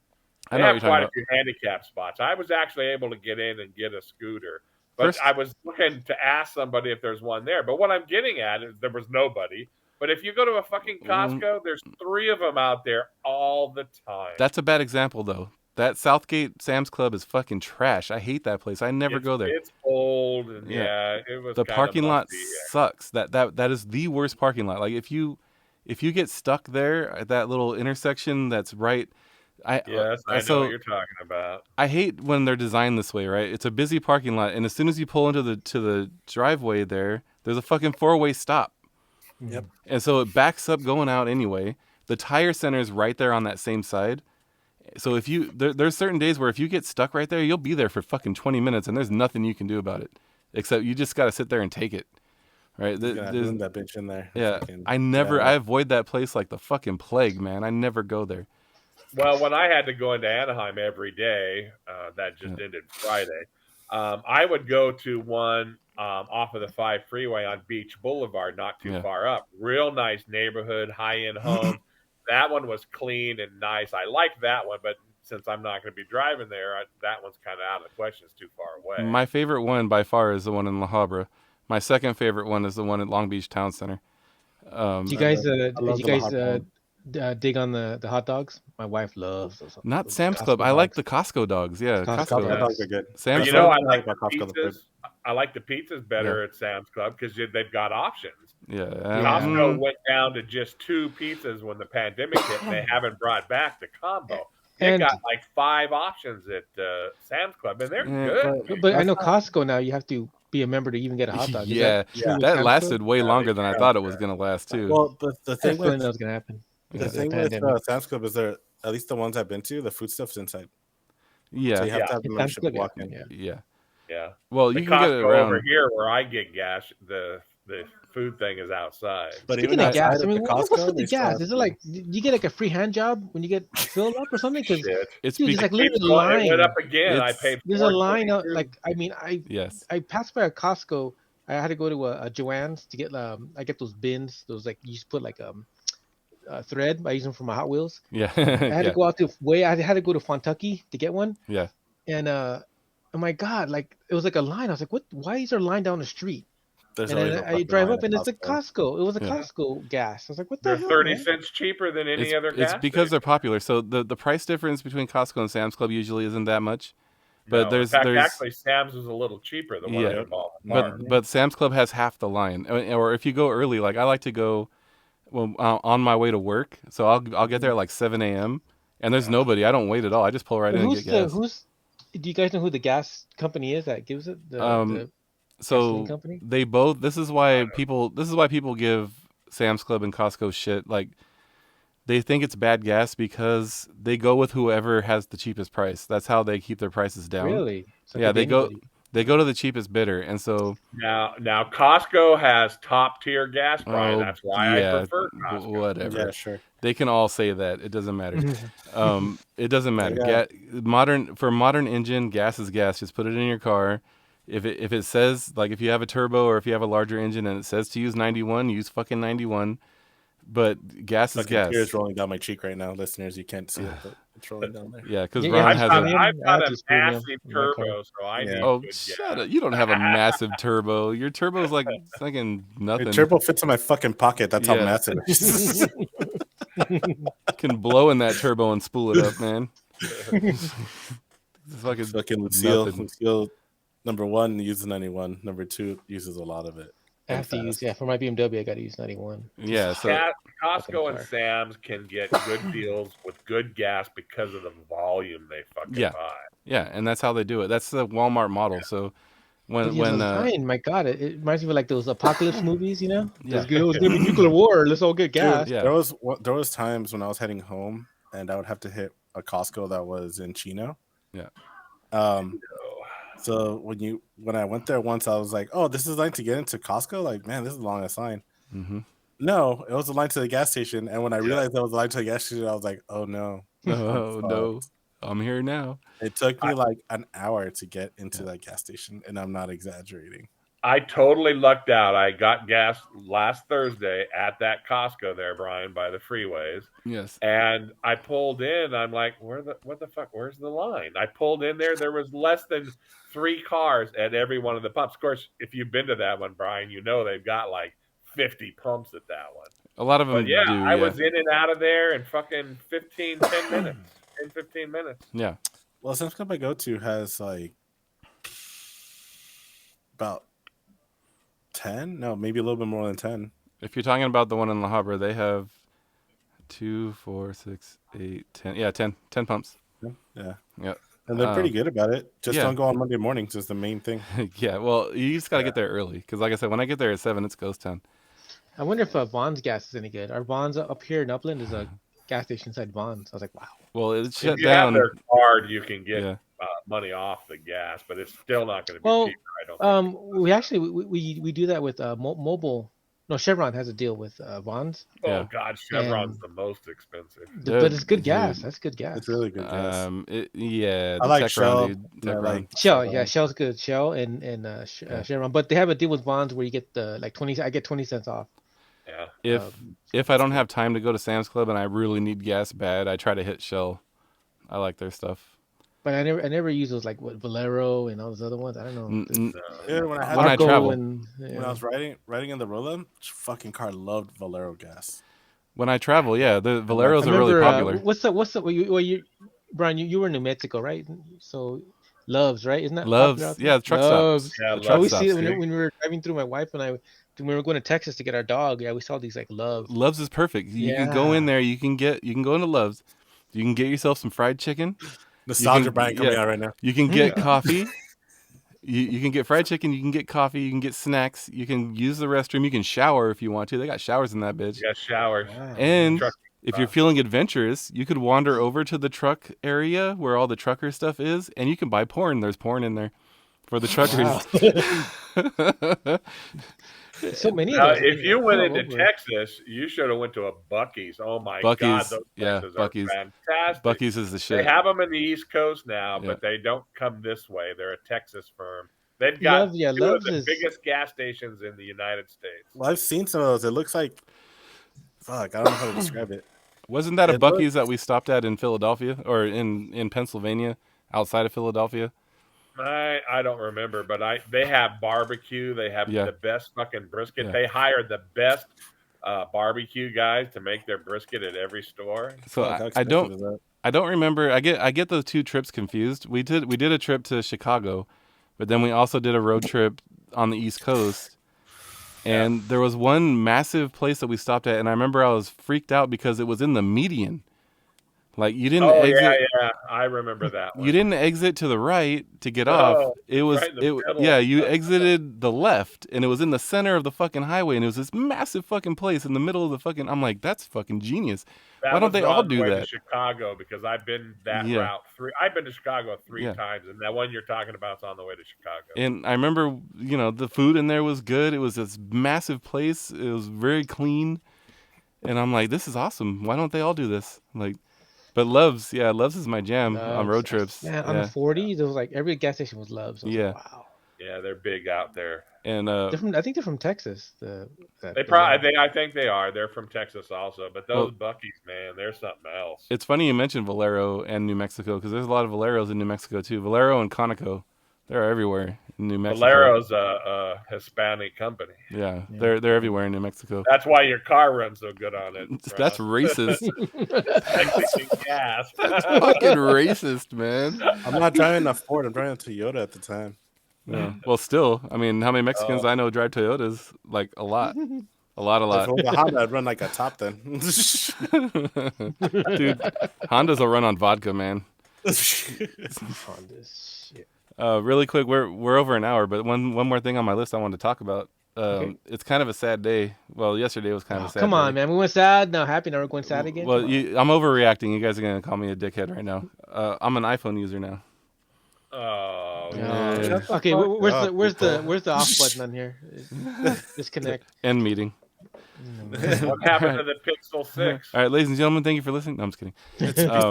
I They know have what you're quite talking a few handicap spots. I was actually able to get in and get a scooter. But I was looking to ask somebody if there's one there. But what I'm getting at is there was nobody. But if you go to a fucking Costco, there's 3 of them out there all the time. That's a bad example, though. That Southgate Sam's Club is fucking trash. I hate that place. I never go there. It's old, and it was. The parking lot sucks. That is the worst parking lot. Like if you get stuck there at that little intersection, that's right. I know what you're talking about. I hate when they're designed this way, right? It's a busy parking lot, and as soon as you pull into the driveway there's a fucking 4-way stop. Yep. And so it backs up going out anyway. The tire center is right there on that same side. So if there's certain days where if you get stuck right there, you'll be there for fucking 20 minutes, and there's nothing you can do about it, except you just got to sit there and take it. Right? There's that bitch in there. Yeah. I avoid that place like the fucking plague, man. I never go there. Well, when I had to go into Anaheim every day, that just ended Friday. I would go to one off of the 5 freeway on Beach Boulevard, not too far up. Real nice neighborhood, high-end home. That one was clean and nice. I like that one, but since I'm not going to be driving there, that one's kind of out of the question. It's too far away. My favorite one by far is the one in La Habra. My second favorite one is the one at Long Beach Town Center. Do you guys dig on the hot dogs? My wife loves those. Not Sam's Club. I like the Costco dogs. Yeah, Costco dogs are good. Sam's Club. I like the pizzas. I like the pizzas better at Sam's Club because they've got options. Yeah. Costco went down to just 2 pizzas when the pandemic hit, and they haven't brought back the combo. They've got like 5 options at Sam's Club, and they're good. But I know Costco now, you have to be a member to even get a hot dog. That lasted way longer than I thought it was going to last, too. Well, the thing was going to happen. The thing with Sam's Club is there, at least the ones I've been to, the food stuff's inside. Yeah. So you have to have the membership to walk in. Yeah. Well, you can Costco get it around. Over here where I get gas, the food thing is outside. But speaking of gas, I mean, what's with the gas? Is it like you get like a free hand job when you get filled up or something? Because it's like literally a line. It went up again. I paid. There's a line out. Like I mean, I passed by a Costco. I had to go to a Joann's to get I get those bins. Those like you just put like thread. I use them for my Hot Wheels. Yeah. I had to go out I had to go to Fontucky to get one. Yeah. And oh my God, like it was like a line. I was like, what? Why is there a line down the street? And then I drive up and it's a Costco. It was a Costco gas. I was like, what the hell? They're 30 cents cheaper than any other gas. It's because they're popular. So the price difference between Costco and Sam's Club usually isn't that much. But in fact, actually Sam's is a little cheaper than what but Sam's Club has half the line. Or if you go early, like I like to go on my way to work. So I'll get there at like 7 a.m. and there's nobody. I don't wait at all. I just pull right in and get gas. Do you guys know who the gas company is that gives it? The gasoline So company? they both. This is why people give Sam's Club and Costco shit. Like they think it's bad gas because they go with whoever has the cheapest price. That's how they keep their prices down. Really? So Yeah, they go to the cheapest bidder, and so now Costco has top tier gas, Brian. That's why I prefer Costco. Whatever. Yeah, sure. They can all say that. It doesn't matter. It doesn't matter. Modern engine, gas is gas. Just put it in your car. If it says, like, if you have a turbo or if you have a larger engine and it says to use 91, use fucking 91. But gas is gas. Tears rolling down my cheek right now, listeners. You can't see it, but it's rolling down there. Yeah, because Ron has I've got a massive turbo, so I need good shut gas. up! You don't have a massive turbo. Your turbo's like fucking nothing. My turbo fits in my fucking pocket. That's how massive it is. Can blow in that turbo and spool it up, man. fucking Lucille, number 1 uses 91. Number 2 uses a lot of it. I have to use for my BMW. I got to use 91. Yeah, so Costco and Sam's can get good deals with good gas because of the volume they fucking buy. Yeah, and that's how they do it. That's the Walmart model. So when my God, it reminds me of like those apocalypse movies, you know? Yeah, it was gonna be nuclear war. Let's all get gas. Dude, there was times when I was heading home and I would have to hit a Costco that was in Chino. Yeah. So when I went there once, I was like, "Oh, this is the line to get into Costco." Like, man, this is the longest line. Mm-hmm. No, it was a line to the gas station. And when I realized that was a line to the gas station, I was like, "Oh no, no, I'm here now." It took me like an hour to get into that gas station, and I'm not exaggerating. I totally lucked out. I got gas last Thursday at that Costco there, Brian, by the freeways. Yes. And I pulled in. I'm like, what the fuck? Where's the line? I pulled in there. There was less than 3 cars at every one of the pumps. Of course, if you've been to that one, Brian, you know they've got like 50 pumps at that one. A lot of them do. I was in and out of there in fucking 10 minutes. 15 minutes. Yeah. Well, Sam's Club I go to has like about 10, no, maybe a little bit more than 10. If you're talking about the one in La Habra, they have 2, 4, 6, 8, 10. Yeah, 10 pumps. Yeah. Yeah. And they're pretty good about it. Just don't go on Monday mornings is the main thing. Yeah, well, you just got to get there early. Because like I said, when I get there at 7, it's ghost town. I wonder if Vaughn's gas is any good. Our Vaughn's up here in Upland is a gas station inside Vaughn's. I was like, wow. Well, it's shut down. If you down. have their card, you can get money off the gas, but it's still not going to be cheaper, I don't think. We actually we do that with mobile. No, Chevron has a deal with Vaughn's. Oh God, Chevron's the most expensive. But it's good gas. That's good gas. It's really good gas. I like Shell. Shell, yeah, Shell's good. Shell and Chevron, but they have a deal with Vaughn's where you get the like 20. I get 20 cents off. Yeah. If I don't have time to go to Sam's Club and I really need gas bad, I try to hit Shell. I like their stuff. But I never use those like Valero and all those other ones. I don't know. When I travel, when I was riding in the Rolla, fucking car loved Valero gas. When I travel, the Valeros are really popular. What's the Brian? You were in New Mexico, right? So Love's, right? Isn't that Love's? Yeah, the truck stops. Yeah, truck we stops, see it when we were driving through. My wife and I, when we were going to Texas to get our dog. Yeah, we saw these like Love's. Love's is perfect. You can go in there. You can go into Love's. You can get yourself some fried chicken. Nostalgia Brian coming out right now. You can get coffee. You can get fried chicken. You can get coffee. You can get snacks. You can use the restroom. You can shower if you want to. They got showers in that bitch. You got showers. Wow. And if you're feeling adventurous, you could wander over to the truck area where all the trucker stuff is, and you can buy porn. There's porn in there for the truckers. Wow. So many of those. If you went into Texas, you should have went to a Buc-ee's. Oh my God, those places are fantastic. Buc-ee's is the shit. They have them in the East Coast now, but they don't come this way. They're a Texas firm. They've got two of the biggest gas stations in the United States. Well, I've seen some of those. It looks like, fuck, I don't know how to describe it. Wasn't that a Buc-ee's that we stopped at in Philadelphia or in Pennsylvania, outside of Philadelphia? I don't remember, but they have barbecue. They have the best fucking brisket. They hired the best barbecue guys to make their brisket at every store. So I don't remember. I get those two trips confused. We did a trip to Chicago, but then we also did a road trip on the East Coast. And there was one massive place that we stopped at, and I remember I was freaked out because it was in the median. Like you didn't exit. Yeah, I remember that one. You didn't exit to the right to get No, off. It was right in the middle. yeah. You exited the left, and it was in the center of the fucking highway, and it was this massive fucking place in the middle of the fucking. I'm like, that's fucking genius. Why don't they all do way that? To Chicago, because I've been that route 3. I've been to Chicago 3 times, and that one you're talking about is on the way to Chicago. And I remember, the food in there was good. It was this massive place. It was very clean, and I'm like, this is awesome. Why don't they all do this? Like. But Love's is my jam on road trips. Man, on the 40, there was like every gas station was Love's. Like, wow. Yeah, they're big out there. And I think they're from Texas. I think they are. They're from Texas also. But those Buc-ee's, man, they're something else. It's funny you mentioned Valero and New Mexico because there's a lot of Valeros in New Mexico too. Valero and Conoco, they're everywhere in New Mexico. Valero's a Hispanic company. Yeah, they're everywhere in New Mexico. That's why your car runs so good on it. That's racist. Gas. That's fucking racist, man. I'm not driving a Ford. I'm driving a Toyota at the time. Yeah. Well, still, I mean, how many Mexicans I know drive Toyotas? Like a lot. A lot. If it was a Honda, I'd run like a top then. Dude, Hondas will run on vodka, man. Hondas, shit. Really quick, we're over an hour, but one more thing on my list I wanted to talk about. Okay. It's kind of a sad day. Well, yesterday was kind of a sad day. Come on, man. We went sad, now happy, now we're going sad again? Well, I'm overreacting. You guys are going to call me a dickhead right now. I'm an iPhone user now. Oh. Yeah. Okay, where's the off button on here? Disconnect. End meeting. What happened to the Pixel 6? All right, ladies and gentlemen, thank you for listening. No, I'm just kidding.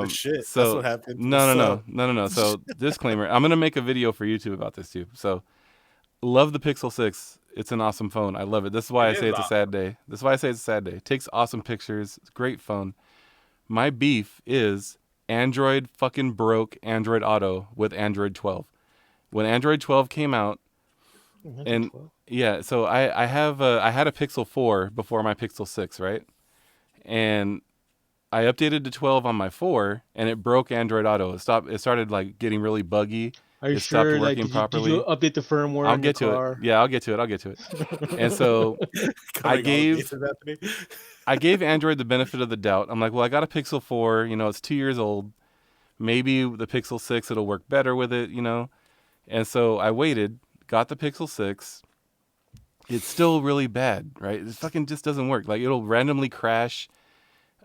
Shit. So, that's what happened. No. So, disclaimer. I'm going to make a video for YouTube about this too. So, love the Pixel 6. It's an awesome phone. I love it. This is why I say it's a sad day. It takes awesome pictures. It's a great phone. My beef is Android fucking broke Android Auto with Android 12. When Android 12 came out, and yeah, so I had a Pixel 4 before my Pixel 6, right? And I updated to 12 on my 4, and it broke Android Auto. It started like getting really buggy. Are you stopped sure? working properly. Did you update the firmware? I'll get to it. Yeah, I'll get to it. And so I gave Android the benefit of the doubt. I'm like, well, I got a Pixel 4. It's 2 years old. Maybe the Pixel 6, it'll work better with it, And so I waited, got the Pixel 6. It's still really bad, right? It fucking just doesn't work. Like, it'll randomly crash.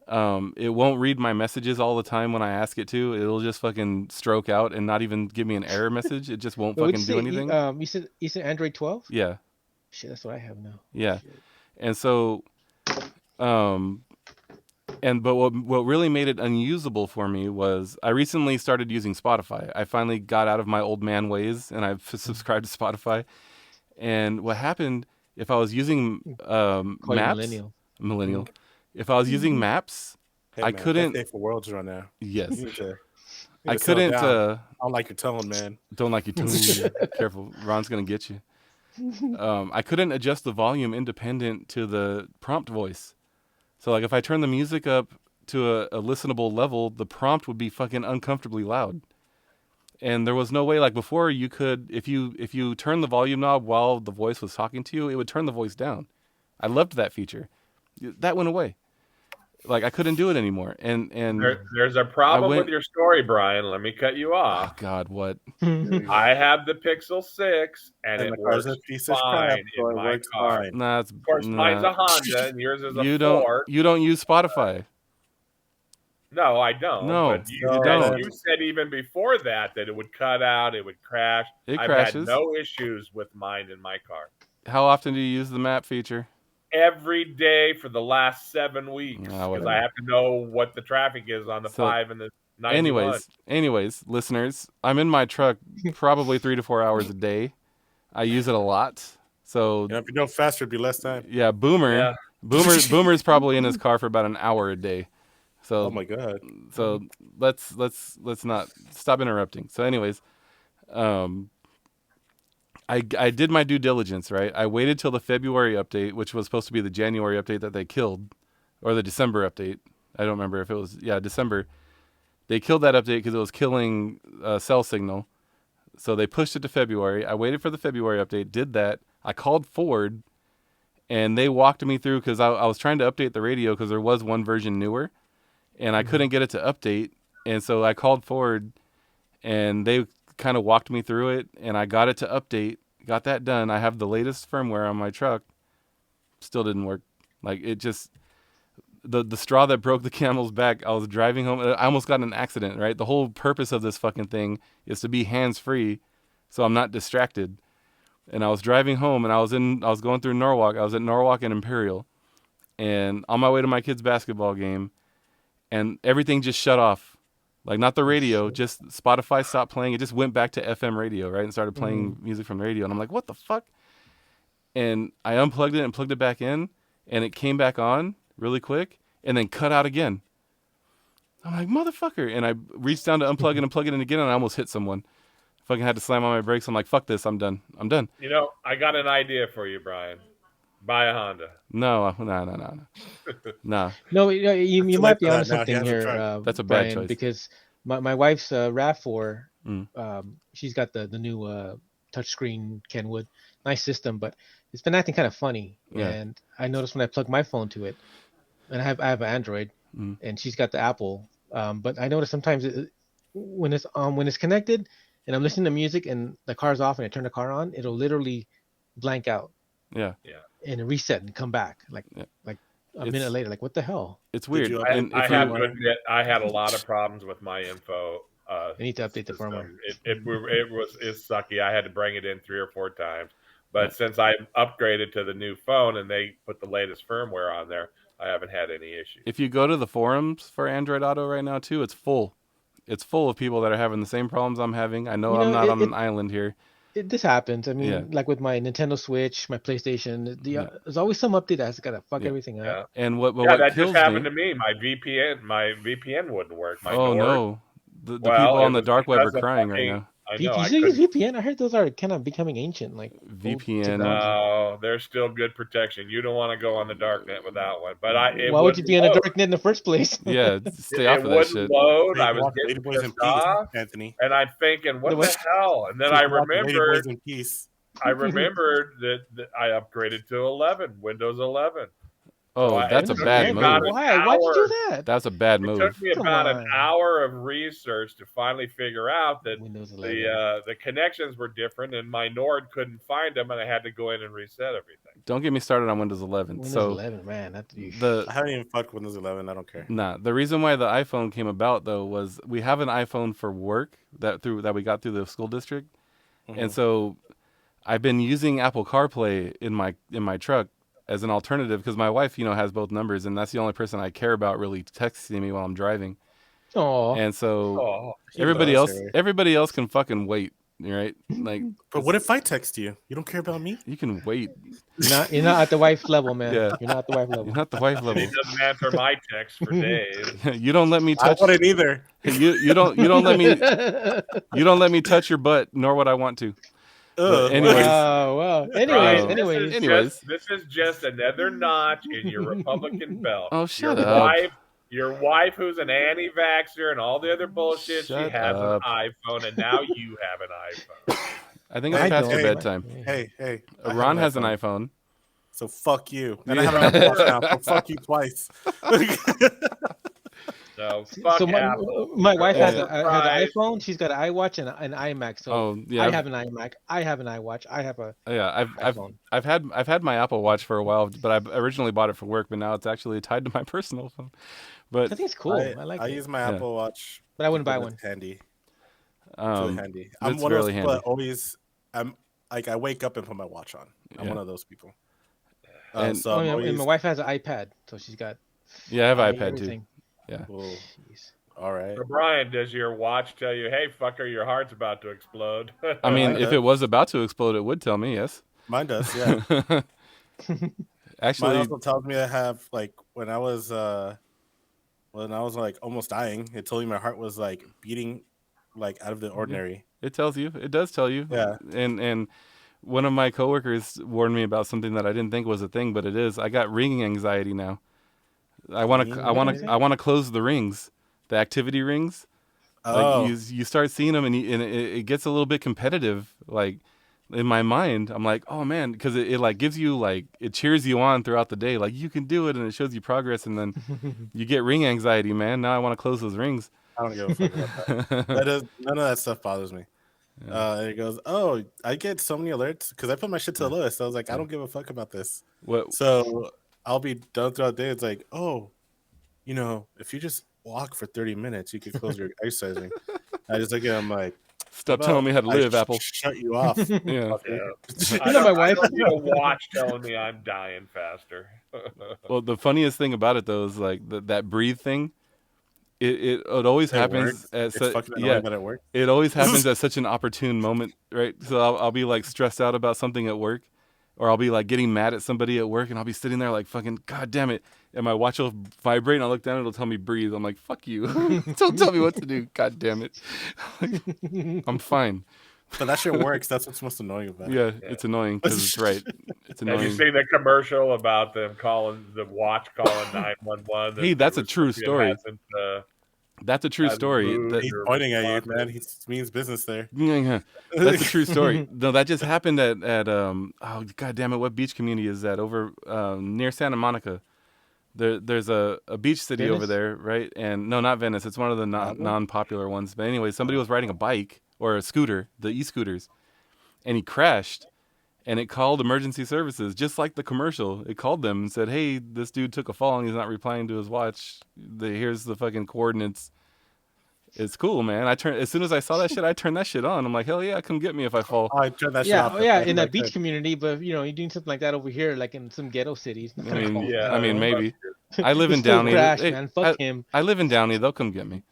It won't read my messages all the time when I ask it to. It'll just fucking stroke out and not even give me an error message. It just won't fucking do anything. You said Android 12? Yeah. Shit, that's what I have now. Yeah. Shit. And so, but what really made it unusable for me was I recently started using Spotify. I finally got out of my old man ways and I've subscribed to Spotify. And what happened if I was using Maps? Millennial. If I was using Maps, I couldn't. For worlds right now. Yes. I couldn't. I don't like your tone, man. Don't like your tone. Careful, Ron's gonna get you. I couldn't adjust the volume independent to the prompt voice. So like if I turn the music up to a listenable level, the prompt would be fucking uncomfortably loud. And there was no way, like before you could, if you turn the volume knob while the voice was talking to you, it would turn the voice down. I loved that feature. That went away. Like I couldn't do it anymore. And there's a problem with your story, Brian. Let me cut you off. Oh God, what? I have the Pixel 6 and it works fine in my car. Nah, of course, mine's a Honda and yours is a Ford. You don't use Spotify. No, I don't. No, but you said even before that it would cut out, it would crash. It I've crashes. had no issues with mine in my car. How often do you use the map feature? Every day for the last 7 weeks because I have to know what the traffic is on the 5 and the 91. Anyways, listeners, I'm in my truck probably 3 to 4 hours a day. I use it a lot. So if you go faster, it'd be less time. Yeah, Boomer's probably in his car for about an hour a day. So oh my God. So let's not stop interrupting. So anyways, I did my due diligence, right? I waited till the February update, which was supposed to be the January update that they killed, or the December update. I don't remember if it was, December. They killed that update because it was killing cell signal. So they pushed it to February. I waited for the February update, did that. I called Ford, and they walked me through because I was trying to update the radio because there was one version newer, and I couldn't get it to update, and so I called Ford, and they kind of walked me through it, and I got it to update, got that done. I have the latest firmware on my truck, still didn't work. Like it just the straw that broke the camel's back. I was driving home, I almost got in an accident. Right, the whole purpose of this fucking thing is to be hands free, so I'm not distracted. And I was driving home, and I was going through Norwalk. I was at Norwalk and Imperial, and on my way to my kid's basketball game, and everything just shut off. Like not the radio, just Spotify stopped playing. It just went back to FM radio, right, and started playing music from the radio. And I'm like, what the fuck? And I unplugged it and plugged it back in, and it came back on really quick, and then cut out again. I'm like, motherfucker! And I reached down to unplug it and plug it in again, and I almost hit someone. Fucking had to slam on my brakes. I'm like, fuck this. I'm done. You know, I got an idea for you, Brian. Buy a Honda. No. No, you might be onto something here. That's a bad Brian, choice. Because my wife's RAV4, she's got the new touchscreen Kenwood, nice system, but it's been acting kind of funny. Yeah. And I noticed when I plug my phone to it, and I have an Android, and she's got the Apple. But I notice sometimes when it's connected, and I'm listening to music, and the car's off, and I turn the car on, it'll literally blank out. Yeah. And reset and come back like a minute later. Like, what the hell? It's weird. I have to admit, I had a lot of problems with my info. I need to update the firmware. It's sucky. I had to bring it in 3 or 4 times. But since I upgraded to the new phone and they put the latest firmware on there, I haven't had any issues. If you go to the forums for Android Auto right now too, it's full. It's full of people that are having the same problems I'm having. I know I'm not on an island here. This happens. I mean, like with my Nintendo Switch, my PlayStation, there's always some update that's got to fuck everything up. And what that kills just happened to me. My VPN wouldn't work. No. The people on the dark web are crying right now. You use VPN? I heard those are kind of becoming ancient. Like VPN. No, there's still good protection. You don't want to go on the darknet without one. But why would you be on the darknet in the first place? Yeah, stay off of that shit. It wouldn't load. I was getting pissed off, Anthony. And I'm thinking, what the hell? And then I remembered that I upgraded to 11, Windows 11. Oh, that's a bad move. Why'd you do that? That's a bad move. It took me about an hour of research to finally figure out that the connections were different, and my Nord couldn't find them, and I had to go in and reset everything. Don't get me started on Windows 11. Windows 11, man. I haven't even fucked Windows 11. I don't care. Nah, the reason why the iPhone came about though was we have an iPhone for work that we got through the school district, and so I've been using Apple CarPlay in my truck as an alternative because my wife, has both numbers, and that's the only person I care about really texting me while I'm driving. Oh. And so everybody else can fucking wait, right? Like, but what if I text you? You don't care about me? You can wait. You're not at the wife level, man. Yeah. You're not at the wife level. You're not the wife level. He doesn't answer my text for days. You don't let me touch. I wouldn't either. You don't let me. You don't let me touch your butt, nor would I want to. Anyways. Wow. Anyways. This is just another notch in your Republican belt. Oh, shut up. Your wife, who's an anti-vaxxer and all the other bullshit, she has an iPhone, and now you have an iPhone. I think it's past your bedtime. Hey. Ron has an iPhone. So fuck you. And I have an Apple Watch now. So fuck you twice. So my wife has an iPhone. She's got an iWatch and an iMac. So I have an iMac. I have an iWatch. I have a iPhone. I've had my Apple Watch for a while, but I originally bought it for work. But now it's actually tied to my personal phone. But I think it's cool. I like it. I use my Apple Watch, but I wouldn't buy one. Handy. Handy. I'm one of those people that always. I'm like I wake up and put my watch on. I'm one of those people. And my wife has an iPad, so she's got. Yeah, I have an iPad too. Yeah. All right. So Brian, does your watch tell you, "Hey, fucker, your heart's about to explode"? I mean, if it was about to explode, it would tell me. Yes. Mine does. Yeah. Actually, mine also tells me I have like when I was like almost dying, it told me my heart was like beating like out of the ordinary. It tells you. It does tell you. Yeah. And one of my coworkers warned me about something that I didn't think was a thing, but it is. I got ringing anxiety now. I want to close the rings, the activity rings. Like you start seeing them, and it gets a little bit competitive. Like in my mind, I'm like, oh man, because it like gives you like, it cheers you on throughout the day, like you can do it, and it shows you progress, and then you get ring anxiety, man. Now I want to close those rings. I don't give a fuck about that. None of that stuff bothers me. It goes, oh, I get so many alerts because I put my shit to the lowest. So I was like, I don't give a fuck about this. What? So I'll be done throughout the day. It's like, oh, if you just walk for 30 minutes, you could close your exercising. I just look at him like, Stop telling me how to live, Apple. Shut you off. Yeah. My wife. I don't need a watch telling me I'm dying faster. Well, the funniest thing about it though is like that breathe thing. It always happens at it always happens at such an opportune moment, right? So I'll be like stressed out about something at work, or I'll be like getting mad at somebody at work, and I'll be sitting there like fucking god damn it, and my watch will vibrate, and I'll look down, and it'll tell me breathe. I'm like, fuck you, don't tell me what to do, god damn it. I'm fine. But that shit works. That's what's most annoying about it. Yeah, it's annoying because it's right. It's annoying. Have you seen the commercial about them calling the watch calling 911? Hey, that's a true story. That's a true story. He's pointing at you, man. He means business there. Yeah. That's a true story. No, that just happened at oh god damn it, what beach community is that? Over near Santa Monica. There's a beach city Venice? over there, right? And no, not Venice. It's one of the non-popular ones. But anyway, somebody was riding a bike or a scooter, the e-scooters, and he crashed. And it called emergency services, just like the commercial. It called them and said, hey, this dude took a fall and he's not replying to his watch. Here's the fucking coordinates. It's cool, man. As soon as I saw that shit, I turned that shit on. I'm like, hell yeah, come get me if I fall. I turned that shit off. Yeah, in that beach community, but you're doing something like that over here, like in some ghetto cities. I mean, maybe. I live in Downey. Man. Fuck him. I live in Downey. They'll come get me.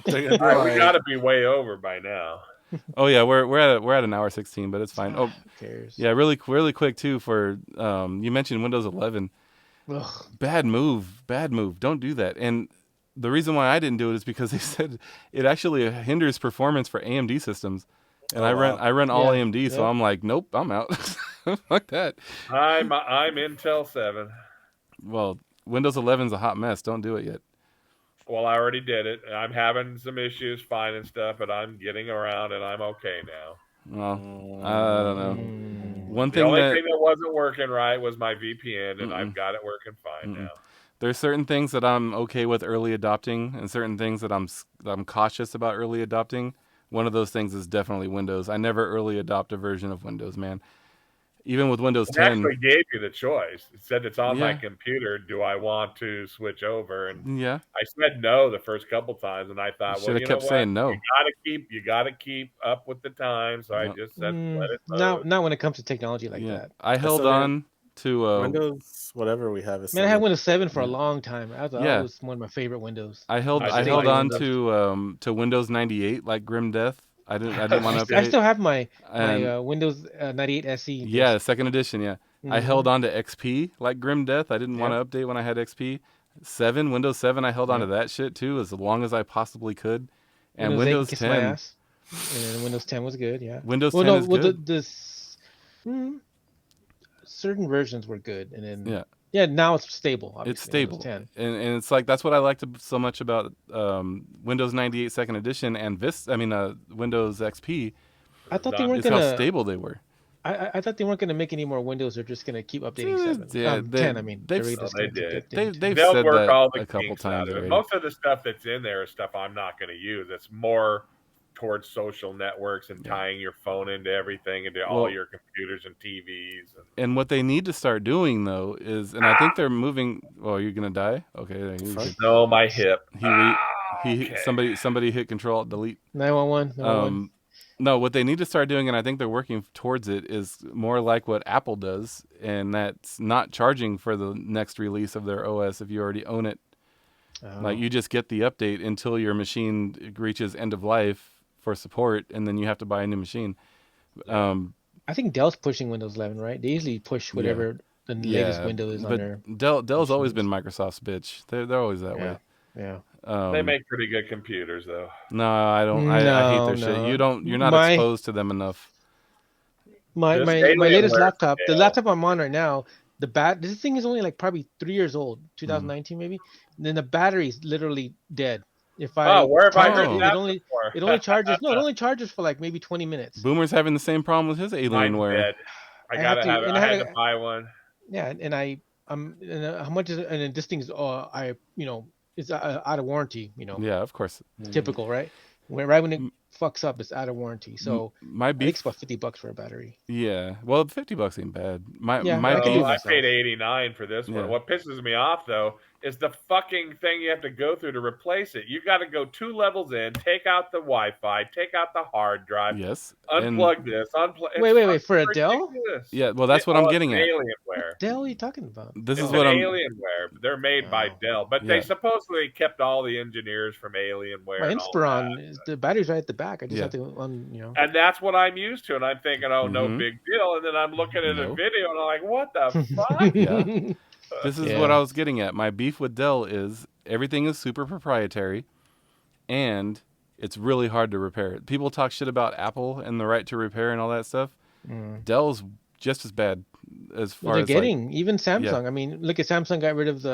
All right, we got to be way over by now. Oh yeah, we're at an hour 16, but it's fine. Oh, who cares? Yeah, really quick too. For you mentioned Windows 11. Ugh. Bad move. Don't do that. And the reason why I didn't do it is because they said it actually hinders performance for AMD systems. And I run all AMD, so I'm like, nope, I'm out. Fuck that. I'm Intel 7. Well, Windows 11's a hot mess. Don't do it yet. Well, I already did it. I'm having some issues finding stuff, but I'm getting around, and I'm okay now. Well, I don't know. The only thing that wasn't working right was my VPN, and I've got it working fine now. There's certain things that I'm okay with early adopting, and certain things that I'm cautious about early adopting. One of those things is definitely Windows. I never early adopt a version of Windows, man. Even with Windows 10. It actually gave you the choice. It said it's on my computer. Do I want to switch over? And I said no the first couple times, and I thought, you kept saying no. You gotta keep up with the times. So I just said let it load. Not when it comes to technology like that. I held on to Windows, whatever we have. Man, I had Windows 7 for a long time. That was one of my favorite Windows. I held on to Windows 98 like grim death. I didn't want to update. I still have my Windows 98 SE. Yeah, second edition. Yeah, I held on to XP like grim death. I didn't want to update when I had XP. Windows 7. I held on to that shit too as long as I possibly could. And Windows 10. And then Windows 10 was good. Yeah. Windows 10 is good. Certain versions were good, and then now it's stable. Obviously, it's stable, Windows 10. and it's like that's what I liked so much about Windows 98 Second Edition and Windows XP. I thought they weren't gonna. How stable they were. I thought they weren't gonna make any more Windows. They're just gonna keep updating 10. I mean, they did. They'll said work that all the a couple times. Most of the stuff that's in there is stuff I'm not going to use. It's more towards social networks and tying your phone into everything, into all your computers and TVs. And what they need to start doing though is, and I think they're moving. Oh, you're gonna die? Okay. No, my hip. Somebody hit Control Delete. 911. No, what they need to start doing, and I think they're working towards it, is more like what Apple does, and that's not charging for the next release of their OS if you already own it. Like you just get the update until your machine reaches end of life for support, and then you have to buy a new machine. I think Dell's pushing Windows 11, right? They usually push whatever the latest Windows is on there. Dell's always been Microsoft's bitch. They're always that way. Yeah. They make pretty good computers, though. No, I don't. I hate their shit. You're not exposed to them enough. My latest laptop, the laptop I'm on right now, this thing is only like probably 3 years old, 2019 maybe. And then the battery's literally dead. If I where have I charge heard it, that it before? only charges. No, it only charges for like maybe 20 minutes. Boomer's having the same problem with his Mine's Alienware. dead. I had gotta to, have it. and I I had had to to, buy one. yeah, and how much is, and this thing's, it's out of warranty. Yeah, of course. Typical, right? Right when it fucks up, it's out of warranty. So My I think it's beef. about $50 for a battery. Yeah, well, $50 ain't bad. Yeah, My I can do beef. it I myself. paid $89 for this one. Yeah. What pisses me off though is the fucking thing you have to go through to replace it. You got to go 2 levels in, take out the Wi-Fi, take out the hard drive, Yes. unplug this, unplug. Wait, for a Dell? Ridiculous. Yeah, well, that's what I'm getting it's at. Alienware. What Dell are you talking about? This It's is an what I'm. Alienware. They're made by Oh. Dell, but Yeah. they supposedly kept all the engineers from Alienware. My and all that. Inspiron, the battery's right at the back. I just Yeah. have to, And that's what I'm used to, and I'm thinking, oh, no Mhm. big deal. And then I'm looking at a No. video, and I'm like, what the fuck? Yeah. This is Yeah. what I was getting at. My beef with Dell is everything is super proprietary, and it's really hard to repair. People talk shit about Apple and the right to repair and all that stuff. Dell's just as bad as far They're as getting even Samsung. I mean, look at Samsung got rid of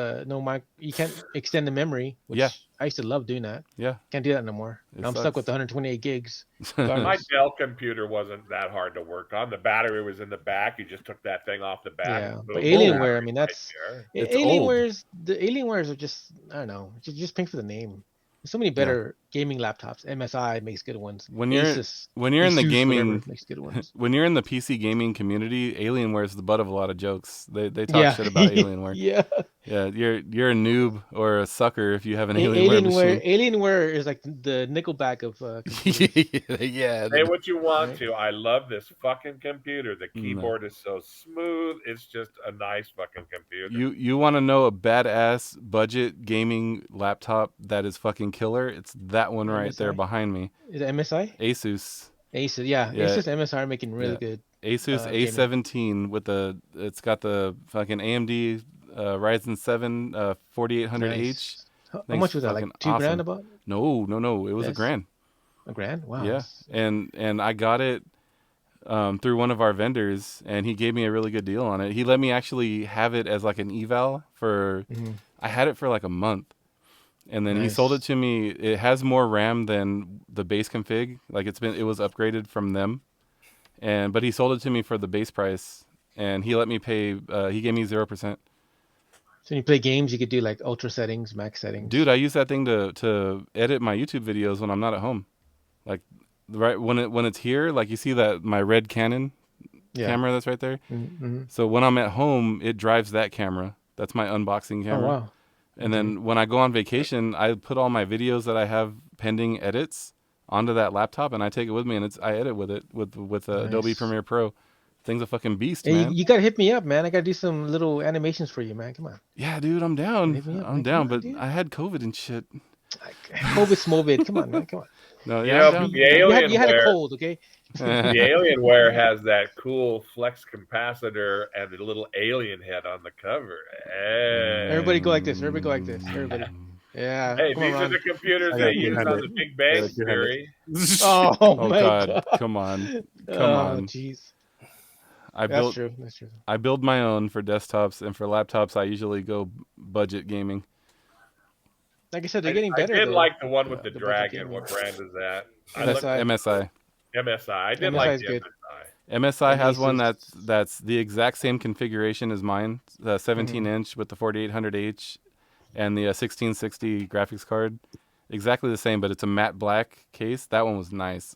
you can't extend the memory, which Yeah. I used to love doing that. Yeah. Can't do that no more. It I'm stuck sucks. with 128 gigs. My Regardless. Dell computer wasn't that hard to work on. The battery was in the back. You just took that thing off the back. Yeah, and but boom, Alienware, battery I mean, right that's there. It's The Alienwares are just, I don't know, just paying for the name. There's so many better gaming laptops. MSI makes good ones. When you're Asus, when you're in the Asus, gaming whatever, makes good ones. when you're in the PC gaming community, Alienware is the butt of a lot of jokes. They talk shit about Alienware. Yeah. Yeah, you're a noob or a sucker if you have an Alienware machine. Alienware is like the Nickelback of computers. Yeah. Say what you want Right. to. I love this fucking computer. The keyboard is so smooth. It's just a nice fucking computer. You want to know a badass budget gaming laptop that is fucking killer? It's that one right MSI? there behind me. Is it MSI? Asus. Asus, yeah. Yeah. Asus and MSI are making really good. Asus gaming. A17 with it's got the fucking AMD Ryzen 7 4800H. Nice. How Thing's much was that? Like fucking $2,000 awesome. about? No. It was Yes. $1,000. $1,000? Wow. Yeah, and I got it through one of our vendors, and he gave me a really good deal on it. He let me actually have it as like an eval for. I had it for like a month, and then he sold it Nice. to me. It has more RAM than the base config. Like it was upgraded from them, but he sold it to me for the base price, and he let me pay. He gave me 0%. So when you play games, you could do like ultra settings, max settings. Dude, I use that thing to edit my YouTube videos when I'm not at home. Like right when it's here, like you see that my red Canon camera that's right there. Mm-hmm. So when I'm at home, it drives that camera. That's my unboxing Oh, camera. wow. And then when I go on vacation, I put all my videos that I have pending edits onto that laptop, and I take it with me, and I edit with it with Adobe Nice. Premiere Pro. Thing's a fucking beast, Hey, man. you gotta hit me up, man. I gotta do some little animations for you, man. Come on. Yeah, dude, I'm down. Hit me up, I'm man. down, Come on, but dude. I had COVID and shit. COVID, Smovid. Come on, man. Come on. No, You yeah, know, I'm down. the You had a Alienware, cold, okay? the Alienware has that cool flex capacitor and the little alien head on the cover. Hey, Everybody go like this. Everybody go like this. Everybody. Yeah. hey, Come on, these are Ron. the computers I they got use on 200. the Big Bang I got 200. Theory. Oh, Oh my God, God. come on. Come Oh, on. jeez. I That's built true. That's true. I build my own for desktops, and for laptops, I usually go budget gaming. Like I said, they're getting better. I did though. like the one with the the budget dragon. gaming. What brand is that? I That's looked MSI. MSI. MSI. I did MSI like is the good. MSI. MSI And has one Asus. that's the exact same configuration as mine, the 17 Mm-hmm. inch with the 4800H and the 1660 graphics card. Exactly the same, but it's a matte black case. That one was nice.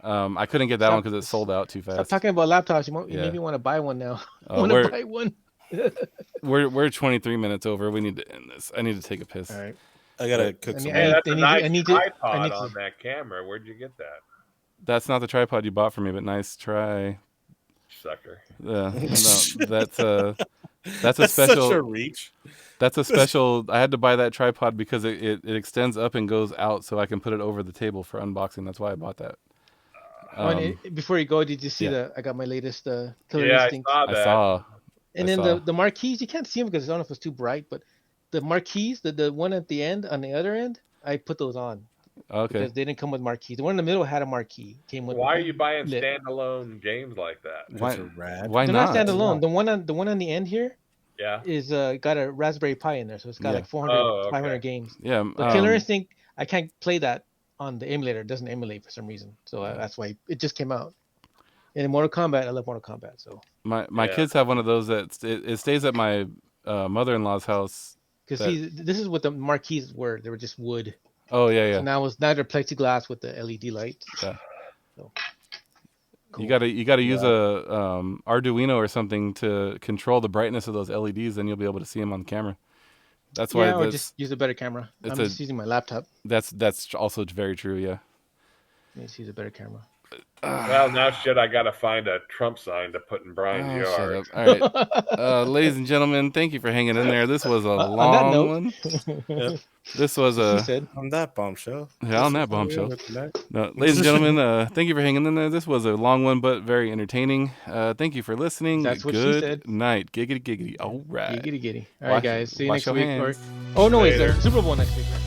I couldn't get that one because it sold out too Stop fast. talking about laptops. You Yeah. made me want to buy one now. I Oh, want to buy one. We're 23 minutes over. We need to end this. I need to take a piss. All right. I gotta cook I some. need- Hey, that's a nice I need to- tripod on that camera. Where'd you get that, That's not the tripod you bought for me, but nice try. sucker? No, that's a That's special. such a reach. That's a special. I had to buy that tripod because it extends up and goes out, so I can put it over the table for unboxing. That's why I bought that. Before you go, did you see yeah. I got my latest Killer Yeah, I Instinct. saw I that. saw. And I then saw. the marquees, you can't see them because I don't know if it's too bright, but the marquees, the one at the end, on the other end, I put those on Okay. because they didn't come with marquees. The one in the middle had a marquee. Came with. Why are you buying lit. standalone games like that? Why? Those are rad. Why They're not? not standalone. The one on the end here Yeah. is got a Raspberry Pi in there, so it's got Yeah. like 400, Oh, okay. 500 games. Yeah. But Killer Instinct, I can't play that on the emulator. It doesn't emulate for some reason. So that's why it just came out. And in Mortal Kombat, I love Mortal Kombat. So my kids have one of those that it stays at my mother-in-law's house. because this is what the marquees were. They were just wood. Oh yeah. So now they're plexiglass with the LED lights. Yeah. So, cool. You gotta use a Arduino or something to control the brightness of those LEDs, then you'll be able to see them on camera. That's why. Or just use a better camera. I'm just using my laptop. That's also very true. Yeah. Just use a better camera. Well, now shit, I gotta find a Trump sign to put in Brian's yard. All right, ladies and gentlemen, thank you for hanging in there. This was a long one. Yep. This was a on that bombshell. Yeah, on that bombshell. No, ladies and gentlemen, thank you for hanging in there. This was a long one, but very entertaining. Thank you for listening. That's what Good she said. Night. Giggity giggity. All right. Giggity giggity. All right, guys. See you Wash next your week. hands. Oh no, wait, there's Super Bowl next week. Right?